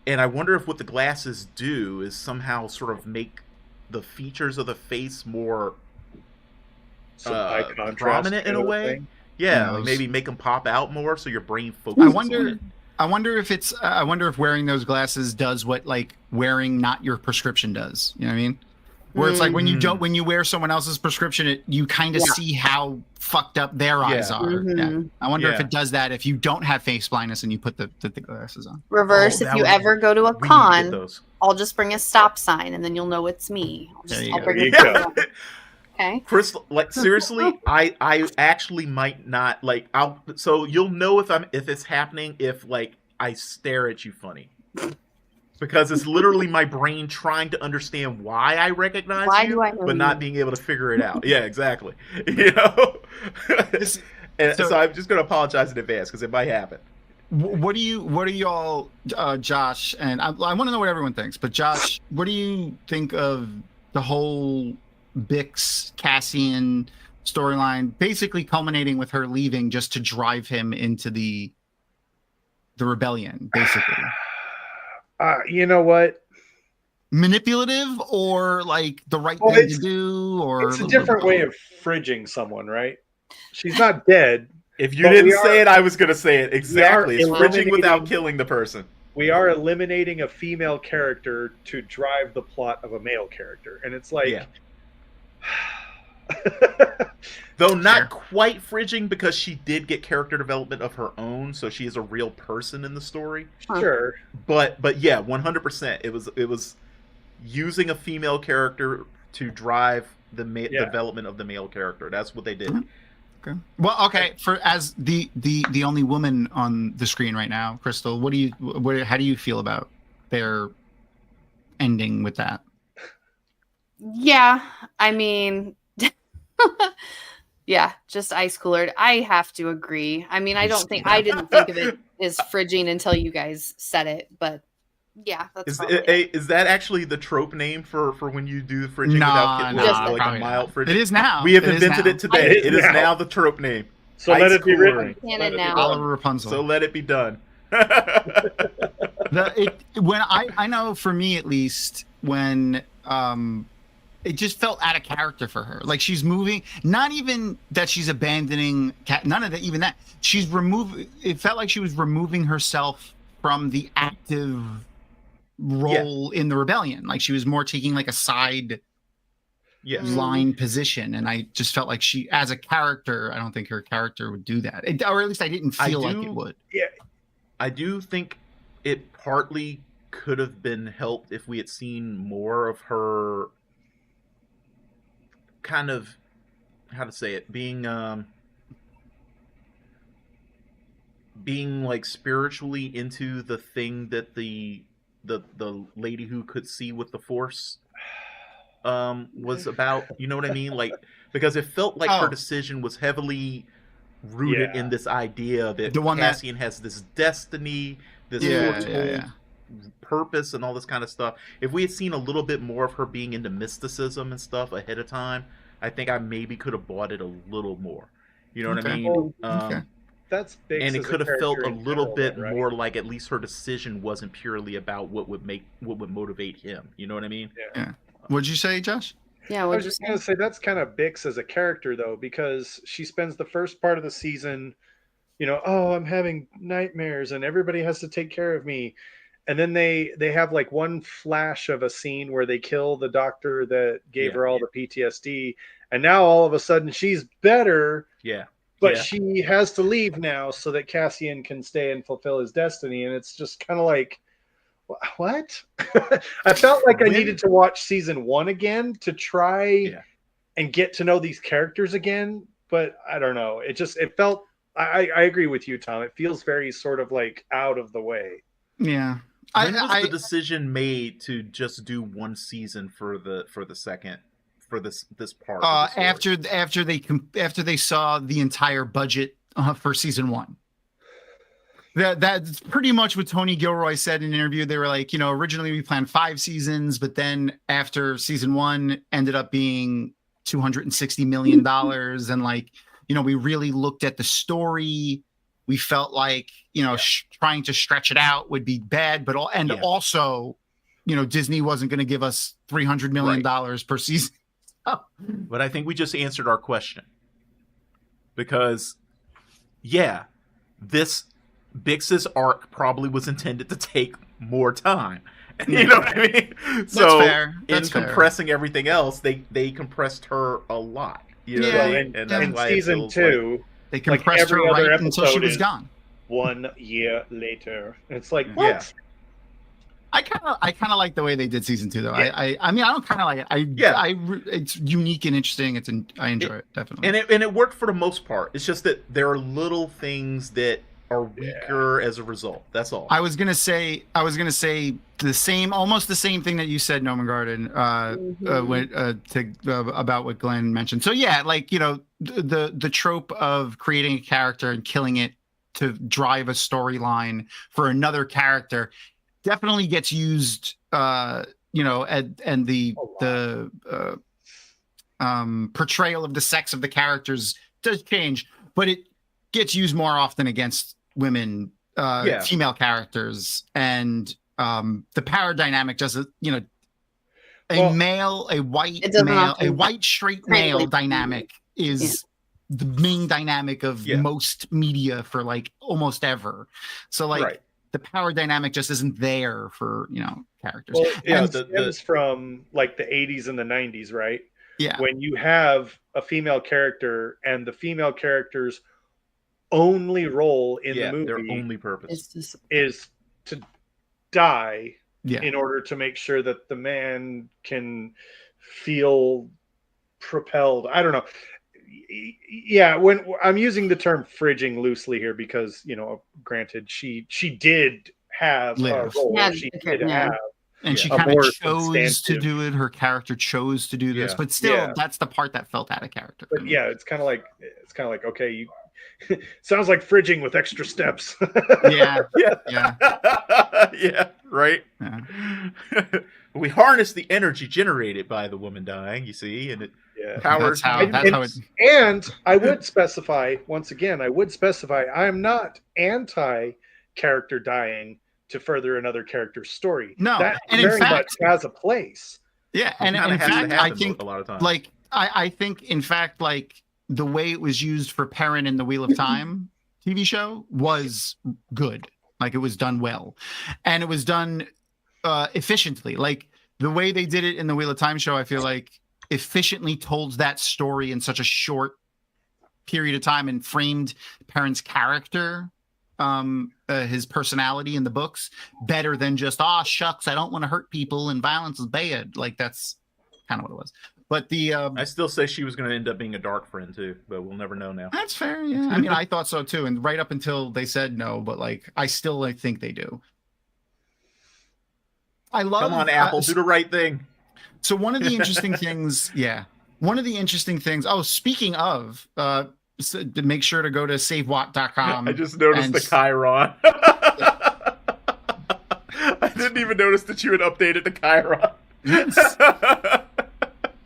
And I wonder if what the glasses do is somehow sort of make the features of the face more prominent in a way. Yeah, like maybe make them pop out more so your brain focuses on it. I wonder if wearing those glasses does what like wearing not your prescription does. You know what I mean? Where it's like when you wear someone else's prescription, you kind of see how fucked up their eyes are. Yeah. I wonder if it does that if you don't have face blindness and you put the glasses on. Reverse, if you ever go to a con, I'll just bring a stop sign and then you'll know it's me. I'll bring it. Okay. Crystal, like seriously, I actually might not like. So you'll know if it's happening if like I stare at you funny. Because it's literally my brain trying to understand why I recognize you, but not being able to figure it out. Yeah, exactly. You know, so I'm just going to apologize in advance because it might happen. What do you all, Josh? And I want to know what everyone thinks. But Josh, what do you think of the whole Bix Cassian storyline, basically culminating with her leaving just to drive him into the rebellion, basically? You know what? Manipulative or like the right thing to do, or it's a different way of fridging someone, right? She's not dead. If you didn't say it, I was going to say it. Exactly. It's fridging without killing the person. We are eliminating a female character to drive the plot of a male character. And it's like... Though not quite fridging because she did get character development of her own, so she is a real person in the story. Sure. But yeah, 100%. It was using a female character to drive the development of the male character. That's what they did. Okay. Well, okay. For as the only woman on the screen right now, Crystal, how do you feel about their ending with that? Yeah, I mean, yeah, just ice coolered. I have to agree. I mean, I didn't think of it as fridging until you guys said it, but yeah, that's is that actually the trope name for when you do the fridging without like a mild fridging? It is now. We have invented it today. It is now the trope name. So let it be written. Now. Rapunzel. So let it be done. When I know for me at least when it just felt out of character for her. Like she's moving, not even that she's abandoning, none of that, even that. She's removing, it felt like she was removing herself from the active role in the rebellion. Like she was more taking like a side line position. And I just felt like she, as a character, I don't think her character would do that. Or at least I didn't feel like it would. Yeah. I do think it partly could have been helped if we had seen more of her kind of, how to say it, being like spiritually into the thing that the lady who could see with the Force was about. You know what I mean? Like, because it felt like her decision was heavily rooted in this idea that Cassian has this destiny, this foretold purpose, and all this kind of stuff. If we had seen a little bit more of her being into mysticism and stuff ahead of time, I think I maybe could have bought it a little more. You know what I mean? That's big. And it could have felt a little bit more like at least her decision wasn't purely about what would motivate him. You know what I mean? Yeah. What'd you say, Josh? Yeah, I was just going to say that's kind of Bix as a character, though, because she spends the first part of the season, oh, I'm having nightmares and everybody has to take care of me. And then they have like one flash of a scene where they kill the doctor that gave her all the PTSD. And now all of a sudden she's better. Yeah. But she has to leave now so that Cassian can stay and fulfill his destiny. And it's just kind of like, what? I felt like I needed to watch season 1 again to try and get to know these characters again. But I don't know. It felt, I agree with you, Tom. It feels very sort of like out of the way. Yeah. When was the decision made to just do one season for this part? After they saw the entire budget for season 1. That's pretty much what Tony Gilroy said in an interview. They were like, originally we planned 5 seasons, but then after season 1 ended up being $260 million, and like, we really looked at the story. We felt like, trying to stretch it out would be bad, but also, Disney wasn't going to give us $300 million per season. But I think we just answered our question, because this Bix's arc probably was intended to take more time. You know what I mean? So in compressing everything else, they compressed her a lot. You know, and season 2, they compressed her right until she was gone. 1 year later, it's like, what? Yeah. I kind of like the way they did season 2, though. I mean, I don't kind of like it. It's unique and interesting. I enjoy it definitely. And it worked for the most part. It's just that there are little things that are weaker as a result. That's all. I was gonna say almost the same thing that you said, Noman Garden, about what Glenn mentioned. So the trope of creating a character and killing it to drive a storyline for another character definitely gets used. And the portrayal of the sex of the characters does change, but it gets used more often against women, female characters, and the power dynamic doesn't, a white straight male dynamic is the main dynamic of most media for like almost ever. So the power dynamic just isn't there for characters. Well, it stems from like the 80s and the 90s, right? Yeah. When you have a female character and the female character's only role in the movie, their only purpose is to die in order to make sure that the man can feel propelled. I don't know. Yeah, when I'm using the term fridging loosely here because, granted, she did have a role. She did have. And she kind of chose to do it. Her character chose to do this, but still, that's the part that felt out of character. But it's kind of like okay, sounds like fridging with extra steps. Yeah, right. Yeah. We harness the energy generated by the woman dying, you see, and it powers. And I would specify once again. I'm not anti-character dying to further another character's story. No, that and very much has a place. Yeah, and Kinda in has to fact, I happen think a lot of times. like I think in fact like the way it was used for Perrin in the Wheel of Time TV show was good. Like it was done well, and it was done efficiently. Like the way they did it in the Wheel of Time show, I feel like efficiently told that story in such a short period of time and framed Perrin's character, his personality in the books better than just, oh shucks, I don't want to hurt people and violence is bad. Like that's kind of what it was. But the I still say she was going to end up being a dark friend too, but we'll never know now. that's fair. Yeah, I mean, I thought so too, and right up until they said no, but like I still like think they do. I love. Come on, Apple, do the right thing. So one of the interesting things, one of the interesting things. Oh, speaking of, so to make sure to go to savewatt.com. I just noticed and the Chiron. I didn't even notice that you had updated the Chiron. Yes.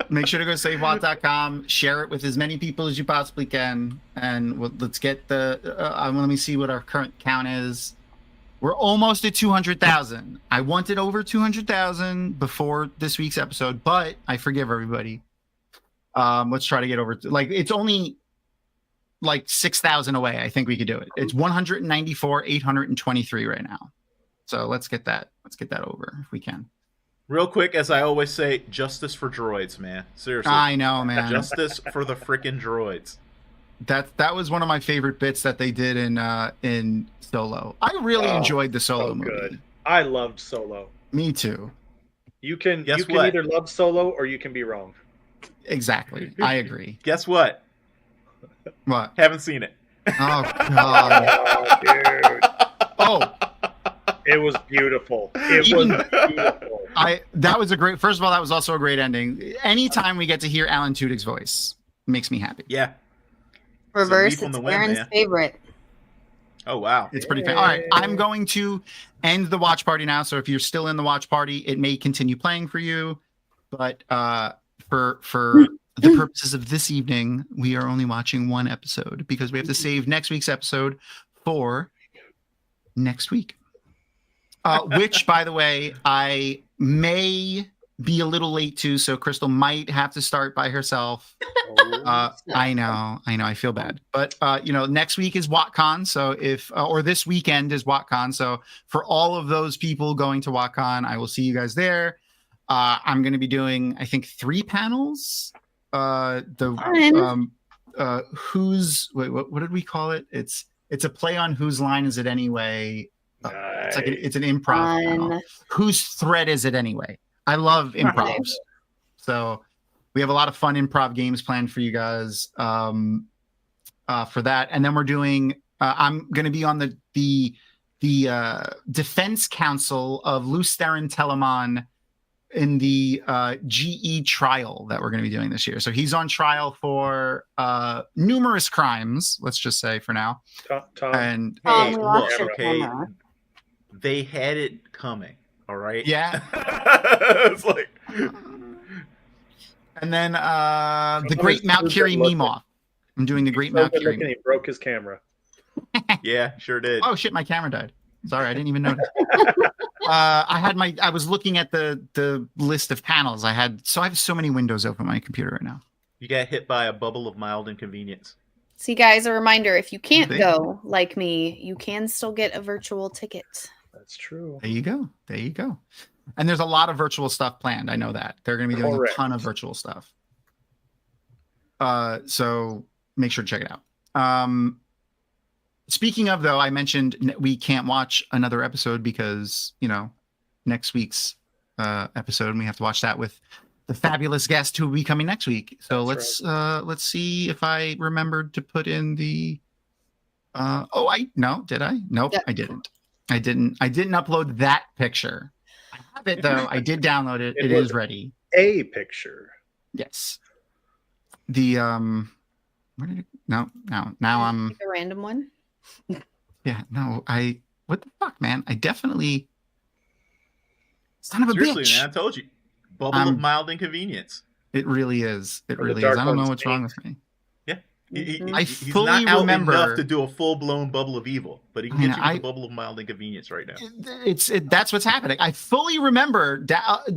Make sure to go to savewatt.com, share it with as many people as you possibly can, and let's get the. Let me see what our current count is. We're almost at 200,000. I wanted over 200,000 before this week's episode, but I forgive everybody. Let's try to get over. It's only like 6,000 away. I think we could do it. It's 194,823 right now. So let's get that. Let's get that over if we can. Real quick, as I always say, justice for droids, man. Seriously. I know, man. Justice for the freaking droids. That was one of my favorite bits that they did in Solo. I really enjoyed the Solo movie. Good. I loved Solo. Me too. You can Guess you can what? either love Solo or you can be wrong. Exactly. I agree. Guess what? What? Haven't seen it. Oh god. Oh, dude. Oh, It was beautiful. It was beautiful. that was a great. First of all, that was also a great ending. Anytime we get to hear Alan Tudyk's voice, makes me happy. Yeah. Reverse, Some beef on it's the win, Verin's man. favorite. Oh, wow. It's pretty fan. All right, I'm going to end the watch party now. So if you're still in the watch party, it may continue playing for you, but for the purposes of this evening, we are only watching one episode because we have to save next week's episode for next week. Which, by the way, I may be a little late to, so Crystal might have to start by herself. I know, I feel bad, but next week is WatCon, so or this weekend is WatCon, so for all of those people going to WatCon, I will see you guys there. I'm going to be doing, I think, 3 panels. What did we call it? It's a play on Whose Line Is It Anyway? Nice. It's an improv panel. Whose thread is it anyway? I love improvs. So we have a lot of fun improv games planned for you guys for that. And then we're doing, I'm going to be on the defense counsel of Luce Theron Telemon in the GE trial that we're going to be doing this year. So he's on trial for numerous crimes, let's just say for now. Tom, And Hey, we look, lost your okay. camera. They had it coming, all right? yeah. It's like... And then the Great Valkyrie meme-off. I'm doing the Great Valkyrie. he broke his camera. Yeah, sure did. Oh shit, my camera died. Sorry, I didn't even notice. I was looking at the list of panels I have so many windows open on my computer right now. You got hit by a bubble of mild inconvenience. See, guys, a reminder, if you can't go like me, you can still get a virtual ticket. That's true. There you go. And there's a lot of virtual stuff planned. I know that. They're going to be doing Correct. a ton of virtual stuff. So make sure to check it out. Speaking of, though, I mentioned we can't watch another episode because, next week's episode, and we have to watch that with the fabulous guest who will be coming next week. So let's see if I remembered to put in the did I? Nope, Yep. I didn't. I didn't upload that picture. I have it though. I did download it. It is ready. A picture. Yes. The where did it now I'm Pick a random one. what the fuck, man? I definitely son of a Seriously, bitch. man, I told you. Bubble of mild inconvenience. It really is. It Or the really is. dark I don't know one's what's wrong with me. Yeah. He's fully not out remember enough to do a full-blown bubble of evil, but he can get you with a bubble of mild inconvenience right now. That's what's happening. I fully remember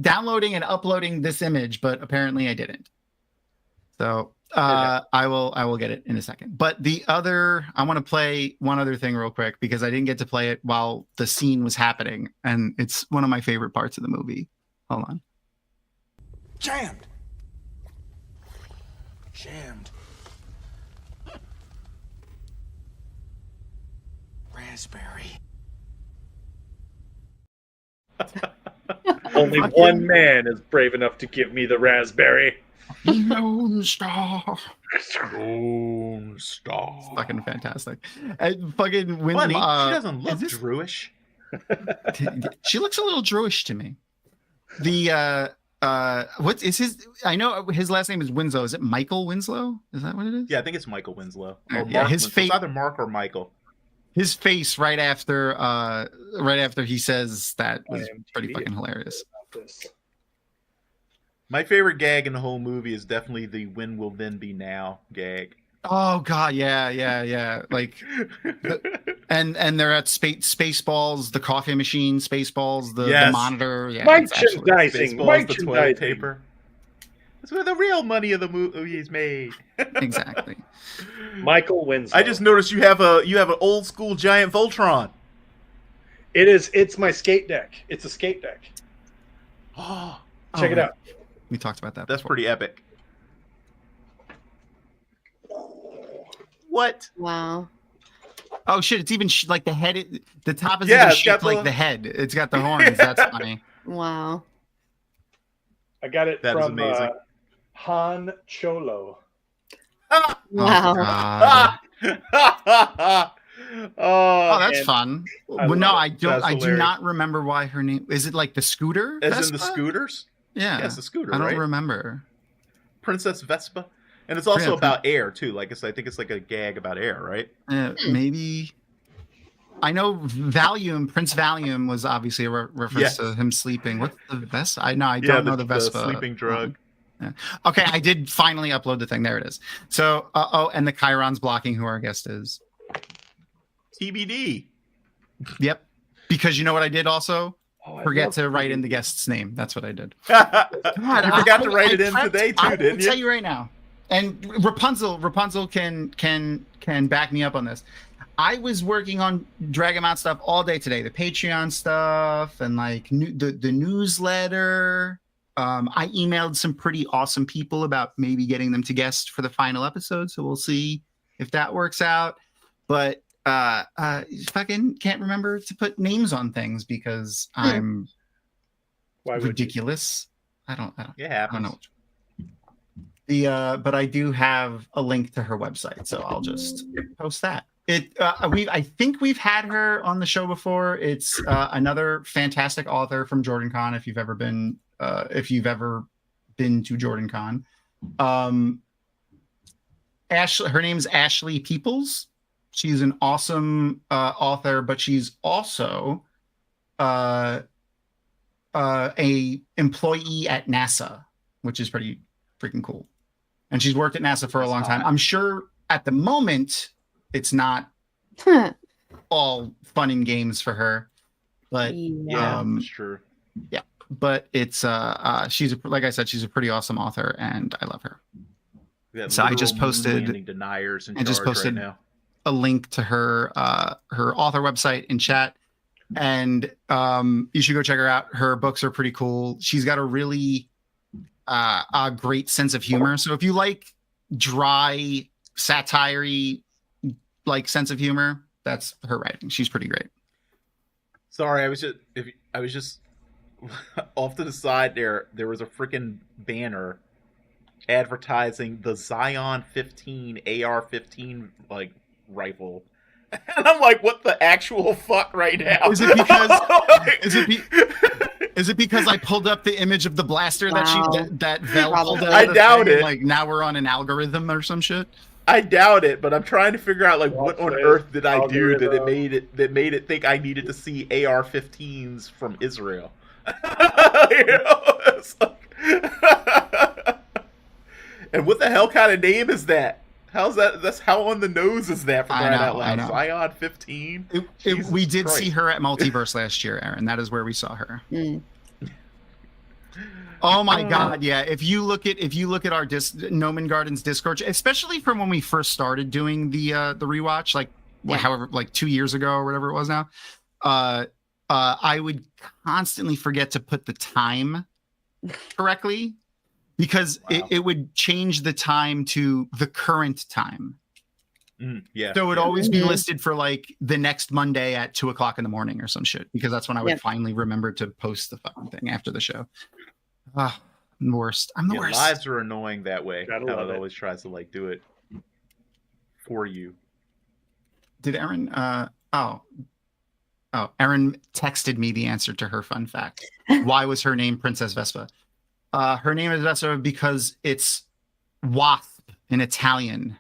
downloading and uploading this image, but apparently I didn't. So I will get it in a second. But I want to play one other thing real quick because I didn't get to play it while the scene was happening, and it's one of my favorite parts of the movie. Hold on. Jammed. Raspberry. Only one man is brave enough to give me the raspberry. Lone Star. Lone Star. It's fucking fantastic. Fucking when Funny, she doesn't look Druish. She looks a little Druish to me. What is his? I know his last name is Winslow. Is it Michael Winslow? Is that what it is? Yeah, I think it's Michael Winslow. Or Yeah, his face. It's either Mark or Michael. His face right after he says that was pretty fucking hilarious. My favorite gag in the whole movie is definitely the "When will then be now" gag. Oh god, yeah. Like, and they're at Spaceballs, the coffee machine, Spaceballs, the monitor. Yeah, merchandising, the toilet paper. That's where the real money of the movie is made. Exactly. Michael Winslow. I just noticed you have an old school giant Voltron. It's my skate deck. It's a skate deck. Check it out. We talked about that. That's before. pretty epic. What? Wow. Oh shit! It's even like the head. The top is even shaped like the head. It's got the horns. That's funny. Wow. I got it That is from amazing. Han Cholo. Wow. Oh, that's fun. I Well, no, love I it. don't. That's I do hilarious. not remember why her name. Is it like the scooter? As Vespa? in the scooters? Yeah, Yeah, it's the scooter, I don't right? remember. Princess Vespa. And it's also Yeah, about air too. Like I think it's like a gag about air, right? Maybe. I know Valium. Prince Valium was obviously a reference to him sleeping. What's the Vespa? I don't know the Vespa. The sleeping drug. Yeah. Okay, I did finally upload the thing. There it is. So, and the Chiron's blocking who our guest is. TBD. Yep. Because you know what I did also? Oh, Forget to write in the guest's name. That's what I did. You forgot to write it in today too, I'll didn't you? tell you right now. And Rapunzel can back me up on this. I was working on Dragonmount stuff all day today. The Patreon stuff and like the newsletter. I emailed some pretty awesome people about maybe getting them to guest for the final episode. So we'll see if that works out. But fucking can't remember to put names on things because I'm ridiculous. I don't know. But I do have a link to her website, so I'll just post that. I think we've had her on the show before. It's another fantastic author from Jordan Con. If you've ever been to Jordan Con, her name's Ashley Peoples. She's an awesome author, but she's also a employee at NASA, which is pretty freaking cool. And she's worked at NASA for a long time. I'm sure at the moment it's not all fun and games for her, but that's true. Yeah, but it's like I said, she's a pretty awesome author, and I love her. So I just posted deniers in I just posted right now. A link to her author website in chat, and you should go check her out. Her books are pretty cool. She's got a really a great sense of humor. So if you like dry satire-y like sense of humor, that's her writing. She's pretty great. Sorry, I was just off to the side there was a freaking banner advertising the Zion 15 AR-15 like rifle. And I'm like, what the actual fuck right now? Is it because I pulled up the image of the blaster that Vel pulled out? I doubt it. Like now we're on an algorithm or some shit. I doubt it, but I'm trying to figure out like what on earth did I do that made it think I needed to see AR-15s from Israel. It's like... And what the hell kind of name is that? How's that? That's how on the nose is that for crying out I loud? know. Zion 15. We did Christ. see her at Multiverse last year, Aaron. That is where we saw her. Mm. Oh my God, yeah. If you look at our Nomen Gardens Discord, especially from when we first started doing the rewatch, like however, like 2 years ago or whatever it was now, I would constantly forget to put the time correctly because it would change the time to the current time. Yeah. So it would always be listed for like the next Monday at 2:00 in the morning or some shit, because that's when I would finally remember to post the fucking thing after the show. I'm the worst. I'm the worst. Lives are annoying that way. Gotta How love it it. always tries to like do it for you. Did Aaron? Aaron texted me the answer to her fun fact. Why was her name Princess Vespa? Her name is Vespa because it's wasp in Italian.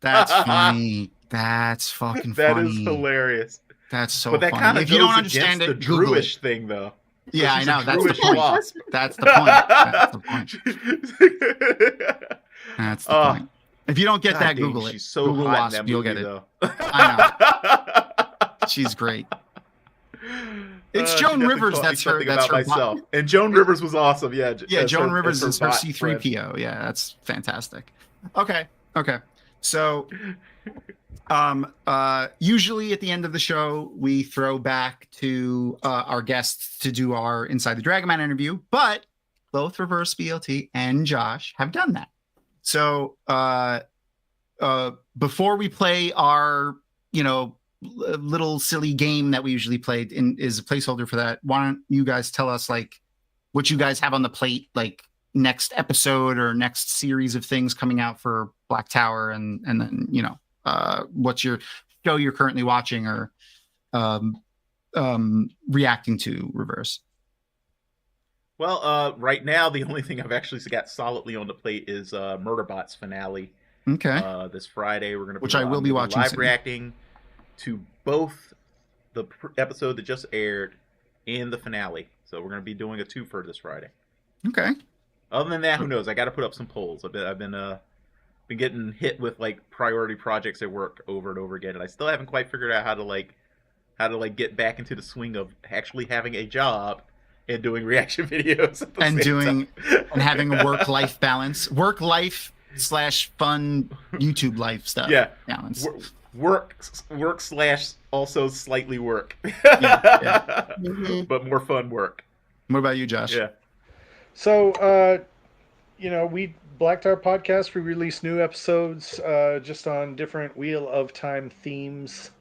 That's funny. That's fucking funny. That is hilarious. That's so but that funny. kind of If you don't understand the it, Google Druish it. thing, though. Yeah, I know. That's the Druish point. wasp. That's the point. That's the point. That's the point. If you don't get that, dang, Google it. She's so Google hot in wasp, that you'll movie, get it. though. I know. She's great. It's Joan she Rivers. definitely taught me That's something her. about myself. And Joan Rivers was awesome. Yeah. Yeah, Joan Rivers as is her bot C-3PO. Yeah, that's fantastic. Okay. So, usually at the end of the show, we throw back to our guests to do our Inside the Dragonmount interview, but both Reverse BLT and Josh have done that. So, before we play our, little silly game that we usually play is a placeholder for that, why don't you guys tell us like what you guys have on the plate, like next episode or next series of things coming out for Black Tower, and then what's your show you're currently watching or reacting to, Reverse? Well, right now the only thing I've actually got solidly on the plate is Murderbot's finale. Okay. This Friday we're gonna which I will be watching live soon. reacting to both the episode that just aired and the finale. So we're gonna be doing a twofer this Friday. Okay. Other than that, who knows? I got to put up some polls. I've been getting hit with like priority projects at work over and over again, and I still haven't quite figured out how to get back into the swing of actually having a job and doing reaction videos at the And same doing time. and having a work-life balance, work-life / fun YouTube life stuff. Yeah, balance. Work / also slightly work. Yeah. But more fun work. What about you, Josh? Yeah. So, we Black Tower Podcast, we release new episodes just on different Wheel of Time themes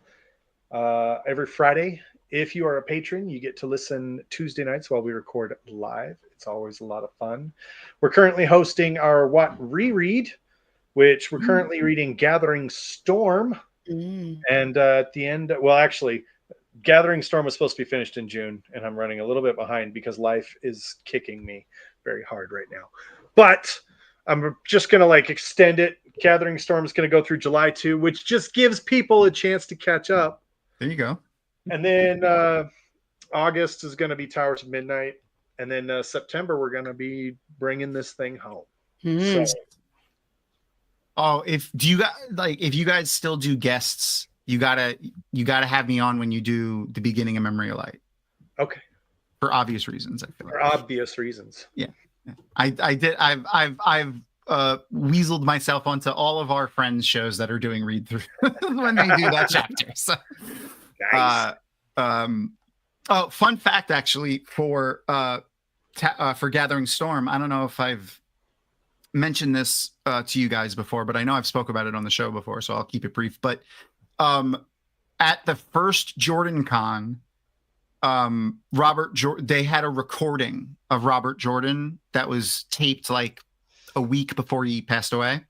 every Friday. If you are a patron, you get to listen Tuesday nights while we record live. It's always a lot of fun. We're currently hosting our What Reread, which we're currently reading Gathering Storm. And at the end, well, actually, Gathering Storm was supposed to be finished in June, and I'm running a little bit behind because life is kicking me very hard right now. But I'm just going to extend it. Gathering Storm is going to go through July 2, which just gives people a chance to catch up. There you go. And then August is going to be Towers of Midnight. And then September, we're going to be bringing this thing home. So, if you guys still do guests, you gotta have me on when you do the beginning of Memory of Light. Okay. For obvious reasons, I feel like. For obvious reasons. Yeah. I've weaseled myself onto all of our friends' shows that are doing read through when they do that chapter. So, nice. Fun fact actually for Gathering Storm. I don't know if I've mentioned this to you guys before, but I know I've spoke about it on the show before, so I'll keep it brief. But at the first Jordan Con, they had a recording of Robert Jordan that was taped like a week before he passed away,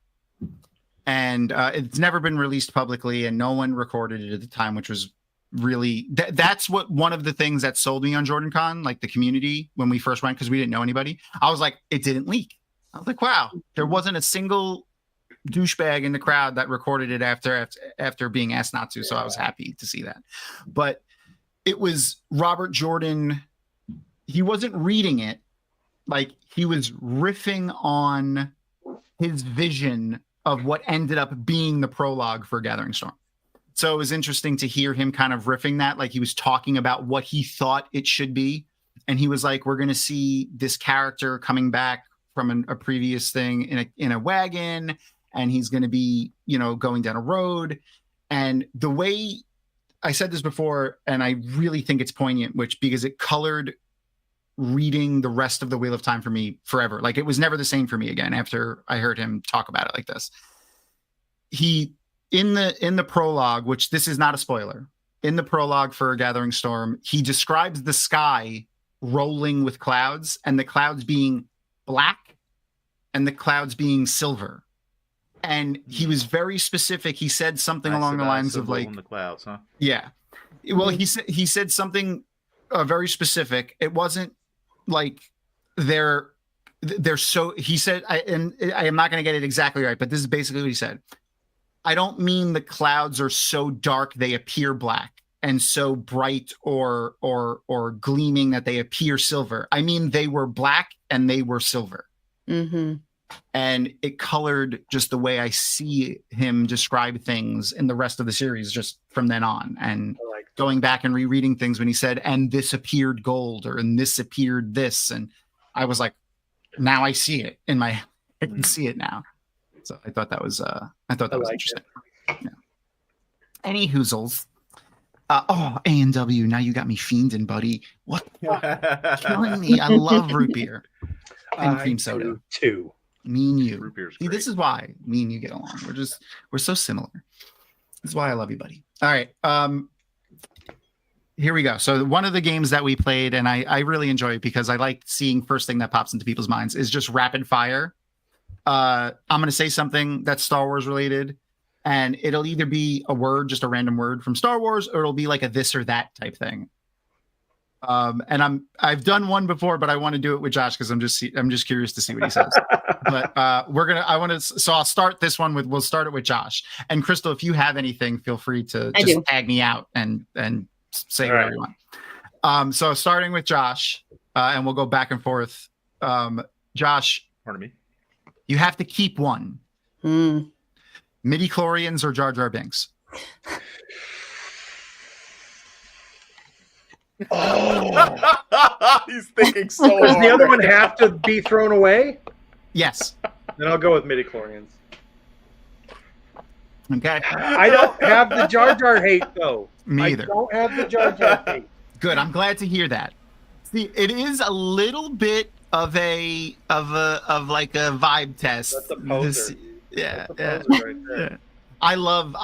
and it's never been released publicly, and no one recorded it at the time, which was really that's what one of the things that sold me on Jordan Con, like the community when we first went, because we didn't know anybody. I was like, it didn't leak. I was like, wow, there wasn't a single douchebag in the crowd that recorded it after being asked not to. So I was happy to see that. But it was Robert Jordan. He wasn't reading it. Like, he was riffing on his vision of what ended up being the prologue for Gathering Storm. So it was interesting to hear him kind of riffing that, like he was talking about what he thought it should be. And he was like, we're going to see this character coming back from a previous thing in a wagon, and he's going to be, going down a road. And the way I said this before, and I really think it's poignant, because it colored reading the rest of the Wheel of Time for me forever. Like it was never the same for me again after I heard him talk about it like this. He, in the prologue, which this is not a spoiler, in the prologue for Gathering Storm, he describes the sky rolling with clouds, and the clouds being black and the clouds being silver. And he was very specific. He said something along the lines of like, in the clouds, huh? Yeah. Well, he said something very specific. It wasn't like they're so, he said, I am not going to get it exactly right, but this is basically what he said. I don't mean the clouds are so dark they appear black and so bright or gleaming that they appear silver. I mean, they were black and they were silver. Mm-hmm. And it colored just the way I see him describe things in the rest of the series just from then on. And going back and rereading things when he said, and this appeared gold, or and this appeared this. And I was like, now I see it in my, I can see it now. So I thought that was, interesting. Yeah. Any hoozles. A&W, now you got me fiending, buddy. What? Killing me. I love root beer and cream soda. Too. Me and you. Root beer's See, great. this is why me and you get along. We're so similar. This is why I love you, buddy. All right. Here we go. So one of the games that we played, and I really enjoy it because I like seeing first thing that pops into people's minds, is just rapid fire. I'm going to say something that's Star Wars related, and it'll either be a word, just a random word from Star Wars, or it'll be like a this or that type thing. And I've done one before, but I want to do it with Josh because I'm just curious to see what he says. But so I'll start this one we'll start it with Josh. And Crystal, if you have anything, feel free to just tag me out and say whatever you want. So starting with Josh, and we'll go back and forth. Josh, Pardon me. You have to keep one. Midi-chlorians or Jar Jar Binks? Oh, he's thinking so hard. Does the other one have to be thrown away? Yes. Then I'll go with midi-chlorians. Okay. I don't have the Jar Jar hate though. Me either. I don't have the Jar Jar hate. Good. I'm glad to hear that. See, it is a little bit of like a vibe test. That's a poser. Yeah. That's a poser right there. Yeah. I love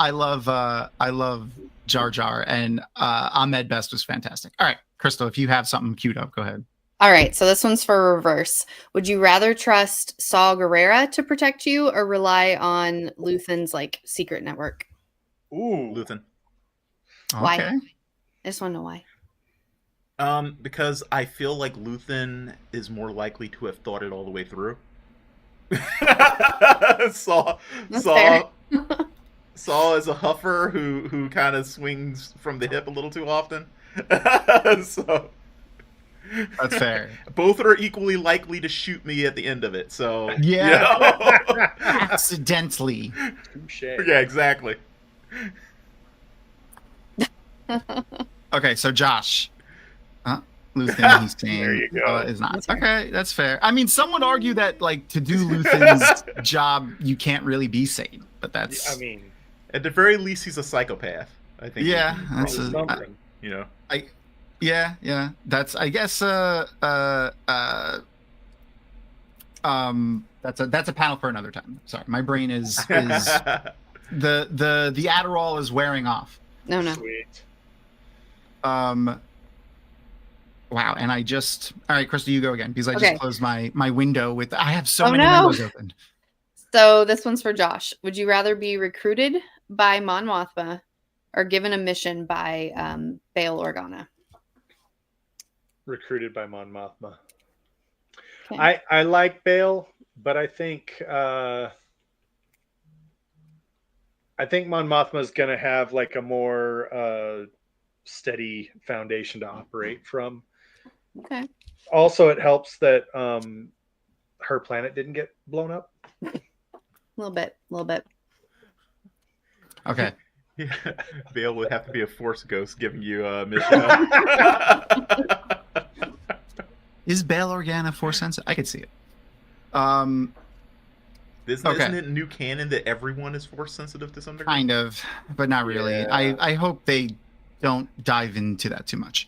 Jar Jar, and Ahmed Best was fantastic. All right, Crystal, if you have something queued up, go ahead. All right, so this one's for reverse. Would you rather trust Saw Gerrera to protect you or rely on Luthen's secret network? Ooh, Luthen. Why? Okay. I just want to know why. Because I feel like Luthen is more likely to have thought it all the way through. Saw is a huffer who kind of swings from the hip a little too often. So that's fair. Both are equally likely to shoot me at the end of it. So yeah, accidentally. Touche. Yeah, exactly. Okay, so Josh. Luthen, he's saying, there you go. Is not. That's okay, that's fair. I mean, some would argue that to do Luthen's job, you can't really be sane, but that's. I mean, at the very least, he's a psychopath. I think. Yeah, that's something. Yeah. That's, I guess. That's a panel for another time. Sorry, my brain is the Adderall is wearing off. No. Sweet. Wow, and all right, Crystal, you go again because I just closed my window with. I have so many windows open. So this one's for Josh. Would you rather be recruited by Mon Mothma or given a mission by Bail Organa? Recruited by Mon Mothma. Okay. I like Bail, but I think Mon Mothma is going to have a more steady foundation to operate from. Okay. Also, it helps that her planet didn't get blown up. little bit. Okay. Yeah. Vale would have to be a Force ghost giving you a mission. Is Bail Organa Force sensitive? I could see it. Isn't it new canon that everyone is Force sensitive to some degree? Kind of, but not really. Yeah. I hope they don't dive into that too much.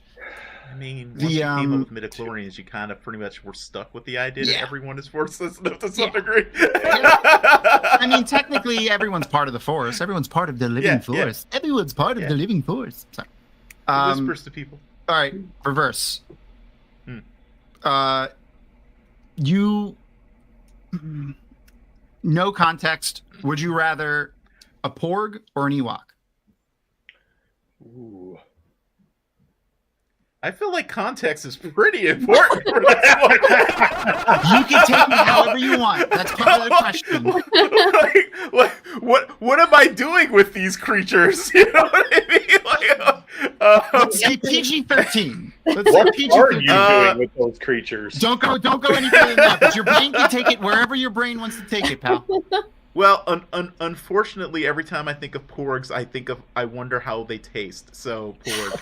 I mean, once you came up with midichlorians, you kind of pretty much were stuck with the idea that everyone is Force sensitive to some degree. I mean, technically, everyone's part of the Force. Everyone's part of the living Force. Yeah. Everyone's part of the living Force. Sorry. Whispers to people. All right, reverse. Hmm. You... No context. Would you rather a Porg or an Ewok? Ooh. I feel like context is pretty important for this one. You can take me however you want. That's part of the question. What am I doing with these creatures? You know what I mean? Let's say PG-13. Let's say What are PG-13. you doing with those creatures? Don't go any further than that. But your brain can take it wherever your brain wants to take it, pal. Well, unfortunately, every time I think of porgs, I wonder how they taste. So porg.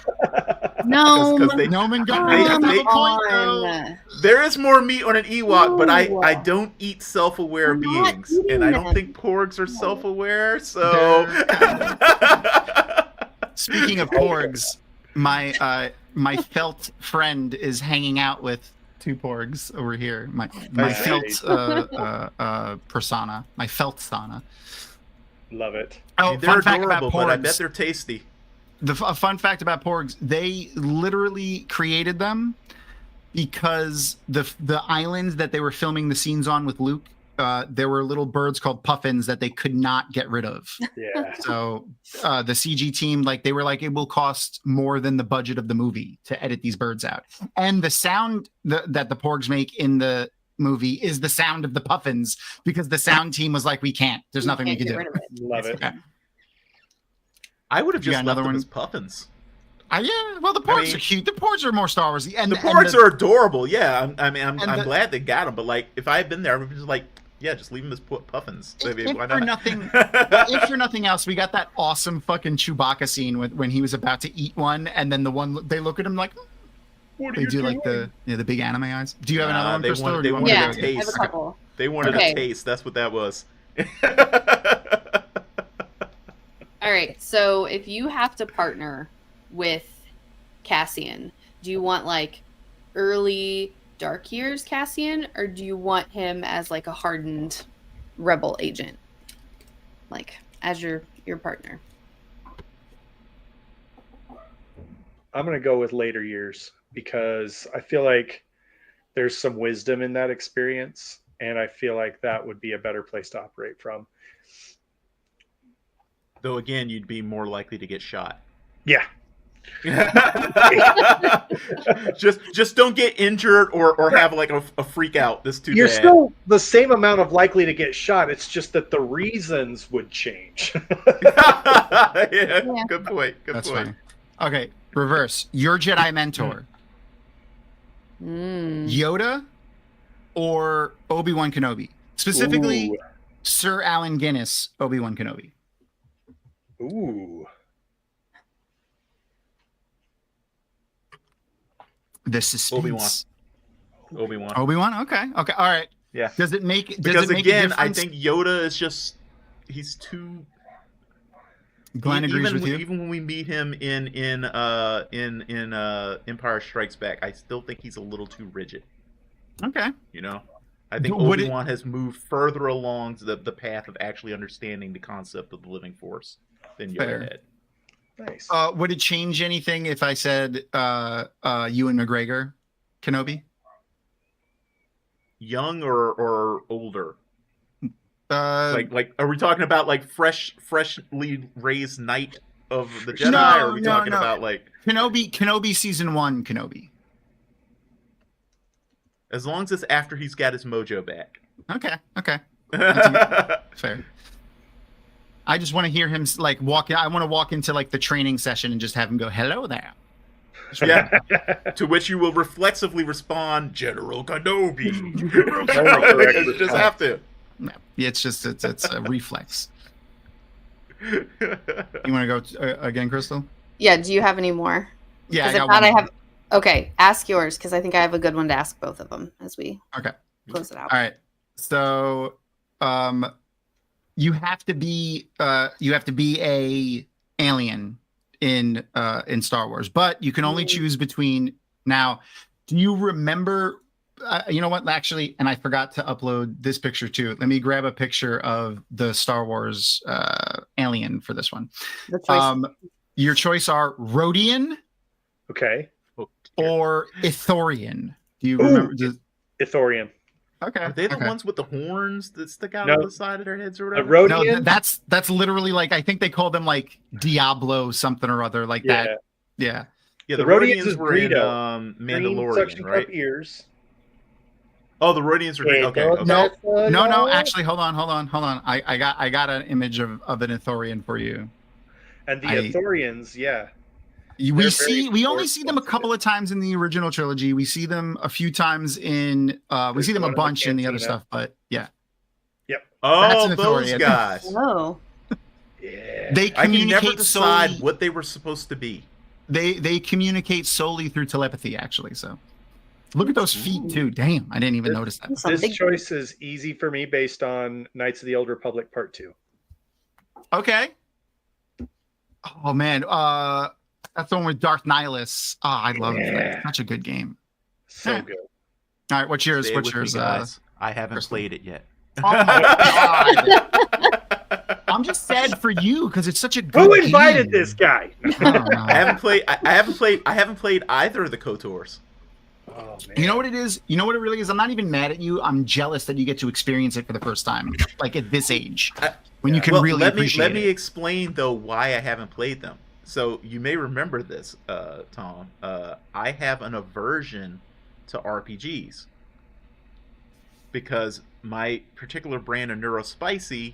No, Noman got a point, though. There is more meat on an Ewok, but I don't eat self-aware beings, and I don't think porgs are self-aware. So, speaking of porgs, my felt friend is hanging out with two porgs over here. My felt persona, my felt sauna. Love it. Oh, they're fun fact about adorable, porgs. but I bet they're tasty. A fun fact about porgs: they literally created them because the islands that they were filming the scenes on with Luke, there were little birds called puffins that they could not get rid of. Yeah. So the CG team, they were like, it will cost more than the budget of the movie to edit these birds out. And the sound that the porgs make in the movie is the sound of the puffins, because the sound team was like, we can't. There's nothing we can do. Love it. Okay. I would have You just got left another them one? as puffins. Yeah, well, the porgs are cute. The porgs are more Star Warsy. And The porgs are adorable. Yeah, I'm glad they got them. But if I had been there, I would be just just leave them as puffins. If for nothing else, we got that awesome fucking Chewbacca scene when he was about to eat one, and then they look at him like, What are they you do doing? the big anime eyes. Do you have another one, Crystal? Or do you want wanted me Yeah, to a I have a taste. couple. They wanted Okay. a taste. That's what that was. All right, so if you have to partner with Cassian, do you want early dark years Cassian, or do you want him as a hardened rebel agent, as your partner? I'm going to go with later years because I feel like there's some wisdom in that experience, and I feel like that would be a better place to operate from. Though again, you'd be more likely to get shot. Yeah. just don't get injured or have a freak out. This too. You're bad. still the same amount of likely to get shot. It's just that the reasons would change. Yeah, good point. That's funny. Okay, reverse. Your Jedi mentor, Yoda or Obi-Wan Kenobi? Specifically, Ooh. Sir Allen Guinness, Obi-Wan Kenobi. Ooh. The suspense. Obi-Wan. Obi-Wan? Okay. All right. Yeah. Does it make a again, I difference? think Yoda is he's too. Glenn agrees with you. Even when we meet him in Empire Strikes Back, I still think he's a little too rigid. Okay. I think Would Obi-Wan has moved further along the path of actually understanding the concept of the living force than Yoda had. Nice. Would it change anything if I said Ewan McGregor, Kenobi? Young or older? Are Are we talking about freshly raised knight of the Jedi? No, or are we talking no. about Kenobi season 1 Kenobi? as long as it's after he's got his mojo back? Okay. Fair. I just want to hear him walk. I want to walk into the training session and just have him go, "Hello there." Yeah. To which you will reflexively respond, General Kenobi. Just have to. No, it's a reflex. You want to go again, Crystal? Yeah. Do you have any more? Yeah, I Because got if not, one I more. have. Okay, ask yours because I think I have a good one to ask both of them as we Okay. close it out. All right. So, you have to be a alien in Star Wars, but you can only choose between. Now, do you remember? You know what? Actually, and I forgot to upload this picture too. Let me grab a picture of the Star Wars alien for this one. The choice. Your choice are Rhodian Okay. or Ithorian. Do you remember? Ithorian. Okay. Are they the okay. ones with the horns that stick out No. on the side of their heads or The whatever? No, Rhodian. that's literally like, I think they call them like Diablo something or other like Yeah. that. Yeah. Yeah, The the Rhodians Rhodians is were in Greedo. Green Mandalorian, suction right? cup ears. Oh, the Rhodians are green. Okay, okay. No. Actually, hold on. I got an image of an Ithorian for you. And the Ithorians, yeah. We only see them a sensitive. couple of times in the original trilogy. We see them a few times in we see them a one in the bunch in the other cantina. stuff, but yeah. Oh, That's an those Ithorian. guys. Oh. Yeah. They I can never communicate decide solely. what they were supposed to be. They communicate solely through telepathy, actually. So look at those feet too. Damn, I didn't even notice that. This choice is easy for me based on Knights of the Old Republic Part 2. Okay. Oh man, that's the one with Darth Nihilus. Oh, I love that. Such a good game. So Yeah. good. All right, what's yours? Stay What's with me, yours? guys. I haven't Crystal. played it yet. Oh my god! I'm just sad for you because it's such a good. Who invited game. this guy? I don't know. I haven't played either of the KOTORs. Oh, man. You know what it is? You know what it really is? I'm not even mad at you. I'm jealous that you get to experience it for the first time, like at this age, when you can Well, really appreciate let me it. explain though why I haven't played them. So you may remember this, Tom. I have an aversion to RPGs because my particular brand of neurospicy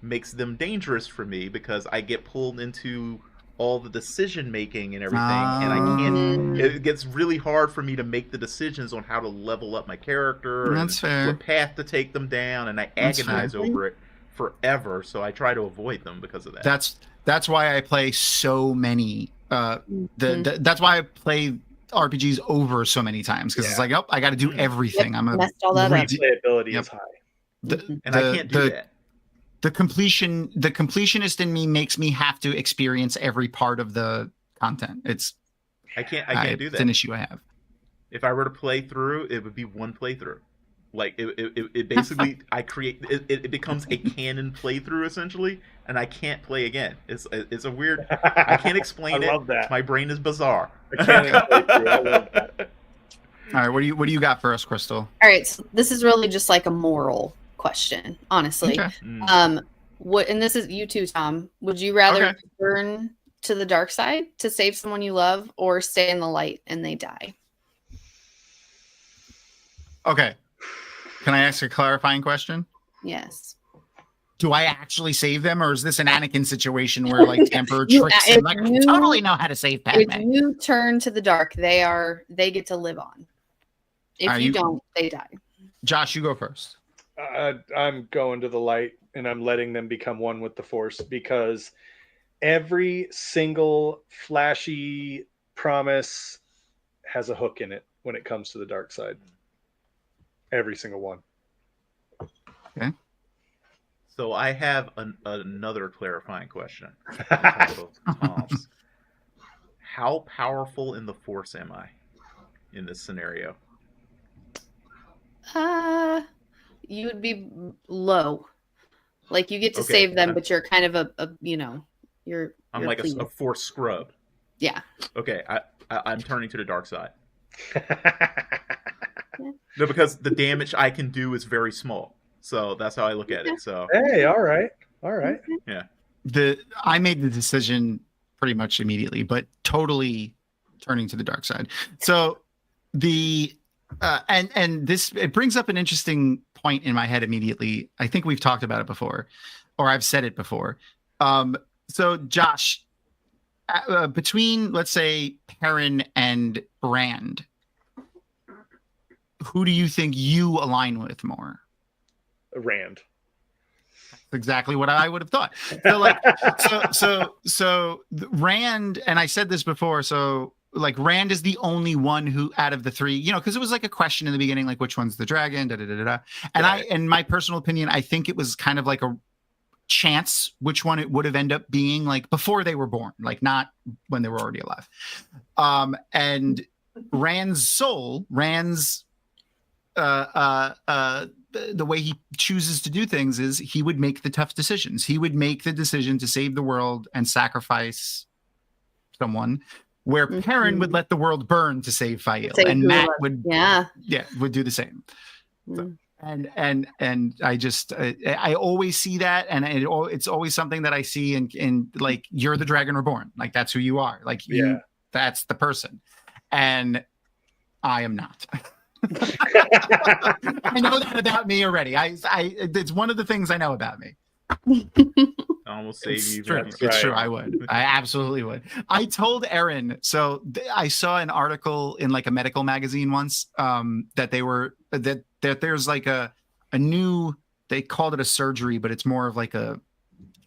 makes them dangerous for me because I get pulled into all the decision making and everything, and I can't. It gets really hard for me to make the decisions on how to level up my character That's and fair. what path to take them down, and I That's agonize fair. over it forever. So I try to avoid them because of that. That's why I play so many. That's why I play RPGs over so many times because it's like, oh, I got to do everything. Yep, I'm a messed all that up. Replayability Yep. is high. And I can't do that. The completionist in me makes me have to experience every part of the content. I can't do It's an that. issue I have. If I were to play through, it would be one playthrough. Like it basically, I create it becomes a canon playthrough essentially, and I can't play again. It's a weird. I can't explain it. I love that. My brain is bizarre. I can't even play through. I love that. All right, what do you got for us, Crystal? All right, so this is really just like a moral question, honestly. Okay. What, and this is you too, Tom. Would you rather Okay. burn to the dark side to save someone you love, or stay in the light and they die? Okay. Can I ask a clarifying question? Yes. Do I actually save them, or is this an Anakin situation where like Emperor You- tricks if him? Like, I you- totally know how to save If Padme. you turn to the dark, they get to live on. If Are you you- don't, they die. Josh, you go first. I'm going to the light and I'm letting them become one with the Force because every single flashy promise has a hook in it when it comes to the dark side. Every single one. So I have another clarifying question. Tom's. How powerful in the Force am I in this scenario? You would be low. Like you get to Okay, save them, yeah. but you're kind of you're I'm like a Force scrub. yeah. Okay, I'm turning to the dark side. No, because the damage I can do is very small. So that's how I look at it. So Hey, all right. yeah. I made the decision pretty much immediately, but totally turning to the dark side. So and this, it brings up an interesting point in my head immediately. I think we've talked about it before, or I've said it before. So Josh, between let's say Perrin and Rand, who do you think you align with more? Rand. exactly what I would have thought. So Rand, and I said this before, so like Rand is the only one who out of the three, because it was like a question in the beginning, like which one's the dragon, and in my personal opinion, I think it was kind of like a chance which one it would have ended up being, like before they were born, like not when they were already alive. And Rand's soul, the way he chooses to do things is he would make the tough decisions. He would make the decision to save the world and sacrifice someone, where Perrin would let the world burn to save Fael, and Matt would do the same. So, and I always see that, and it's always something that I see in like, you're the Dragon Reborn, like that's who you are, like that's the person, and I am not. I know that about me already. It's one of the things I know about me. I will save you. It's true. I would. I absolutely would. I told Erin. So I saw an article in like a medical magazine once that there's like a new. They called it a surgery, but it's more of like a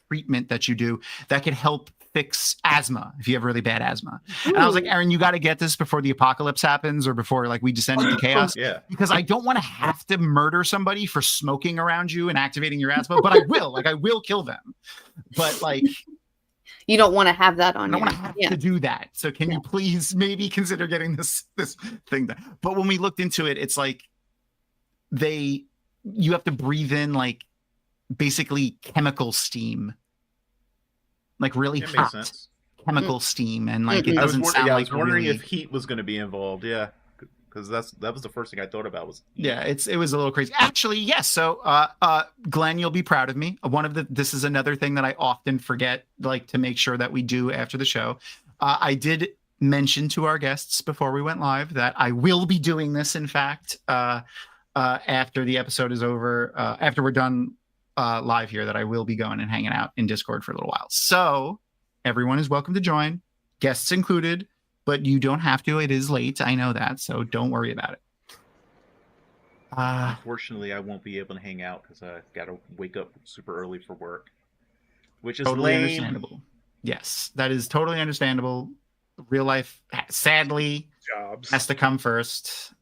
treatment that you do that could help fix asthma if you have really bad asthma. Ooh. And I was like, Erin, you got to get this before the apocalypse happens, or before like we descend into chaos. Yeah. Because I don't want to have to murder somebody for smoking around you and activating your asthma, but I will. Like I will kill them. But like, you don't want to have that on you. I don't want to have to do that. So can you please maybe consider getting this thing done? But when we looked into it, it's like you have to breathe in like basically chemical steam. Like really hot chemical steam, and like it doesn't sound like. I was wondering if heat was going to be involved. Yeah, because that was the first thing I thought about was heat. Yeah, it was a little crazy. Actually, yes. So, Glenn, you'll be proud of me. This is another thing that I often forget, like to make sure that we do after the show. I did mention to our guests before we went live that I will be doing this. In fact, after the episode is over, after we're done. Live here, that I will be going and hanging out in Discord for a little while. So everyone is welcome to join, guests included, but you don't have to. It is late. I know that. So don't worry about it. Unfortunately, I won't be able to hang out because I got to wake up super early for work, which is totally lame. Understandable. Yes, that is totally understandable. Real life, sadly, has to come first.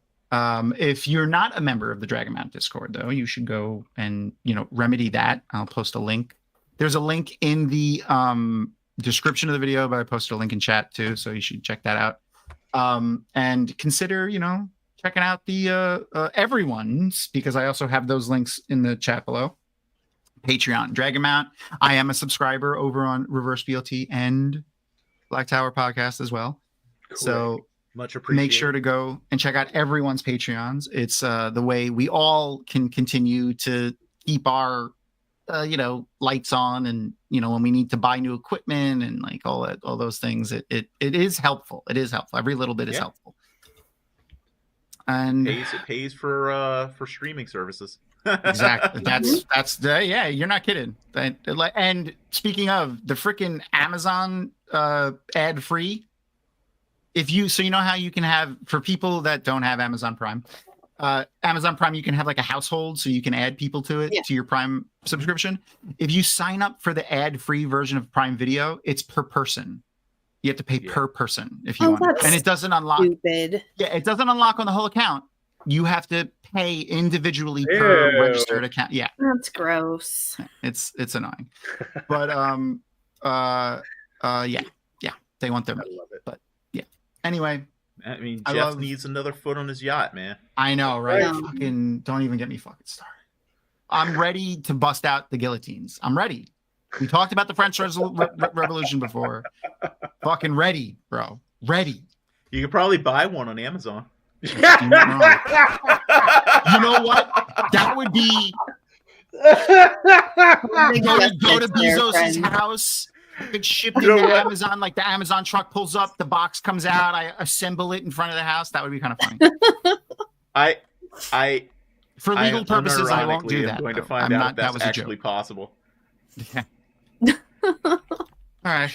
If you're not a member of the Dragonmount Discord, though, you should go and remedy that. I'll post a link. There's a link in the description of the video, but I posted a link in chat too, so you should check that out. And consider checking out the everyone's, because I also have those links in the chat below. Patreon, Dragonmount. I am a subscriber over on Reverse BLT and Black Tower Podcast as well. Cool. So much appreciated. Make sure to go and check out everyone's Patreons. It's the way we all can continue to keep our lights on, and when we need to buy new equipment and like all those things. It is helpful. It is helpful. Every little bit is helpful. And it pays for streaming services. Exactly. That's you're not kidding. And speaking of the freaking Amazon ad free. So you know how you can have, for people that don't have Amazon Prime, you can have like a household, so you can add people to it, to your Prime subscription. If you sign up for the ad-free version of Prime Video, it's per person. You have to pay per person if you want. And it doesn't unlock. Stupid. Yeah, it doesn't unlock on the whole account. You have to pay individually per registered account. Yeah. That's gross. It's annoying. But they want their money. But anyway, I mean, Jeff needs another foot on his yacht, man. I know, right? Fucking don't even get me fucking started. I'm ready to bust out the guillotines. I'm ready. We talked about the French Revolution before. Fucking ready, bro. Ready. You could probably buy one on Amazon. You know what? That would be. Go to Bezos' house. It's shipped into Amazon, like the Amazon truck pulls up, the box comes out, I assemble it in front of the house. That would be kind of funny. For legal purposes, I won't do that. I'm going to find out if that's actually possible. Yeah. All right.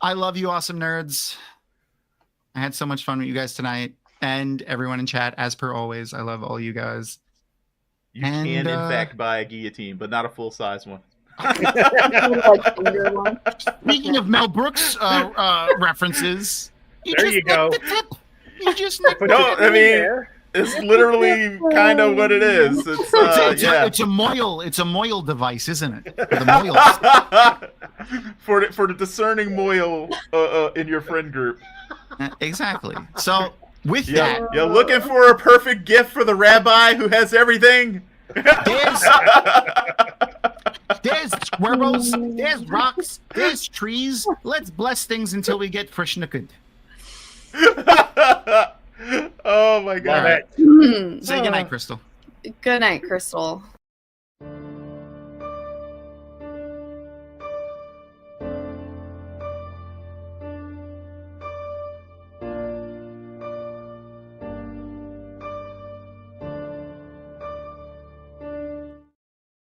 I love you, awesome nerds. I had so much fun with you guys tonight, and everyone in chat, as per always. I love all you guys. You can, in fact, buy a guillotine, but not a full-size one. Like finger one. Speaking of Mel Brooks references, There you go. The tip. You just nick the No, tip. I mean, it's literally kind of what it is. It's yeah. It's a moil device, isn't it? For the moils. for the discerning moil in your friend group. Exactly. So with that, You're looking for a perfect gift for the rabbi who has everything. There's squirrels, there's rocks, there's trees. Let's bless things until we get frishnikud. Oh my god. Say goodnight, Crystal. Good night, Crystal.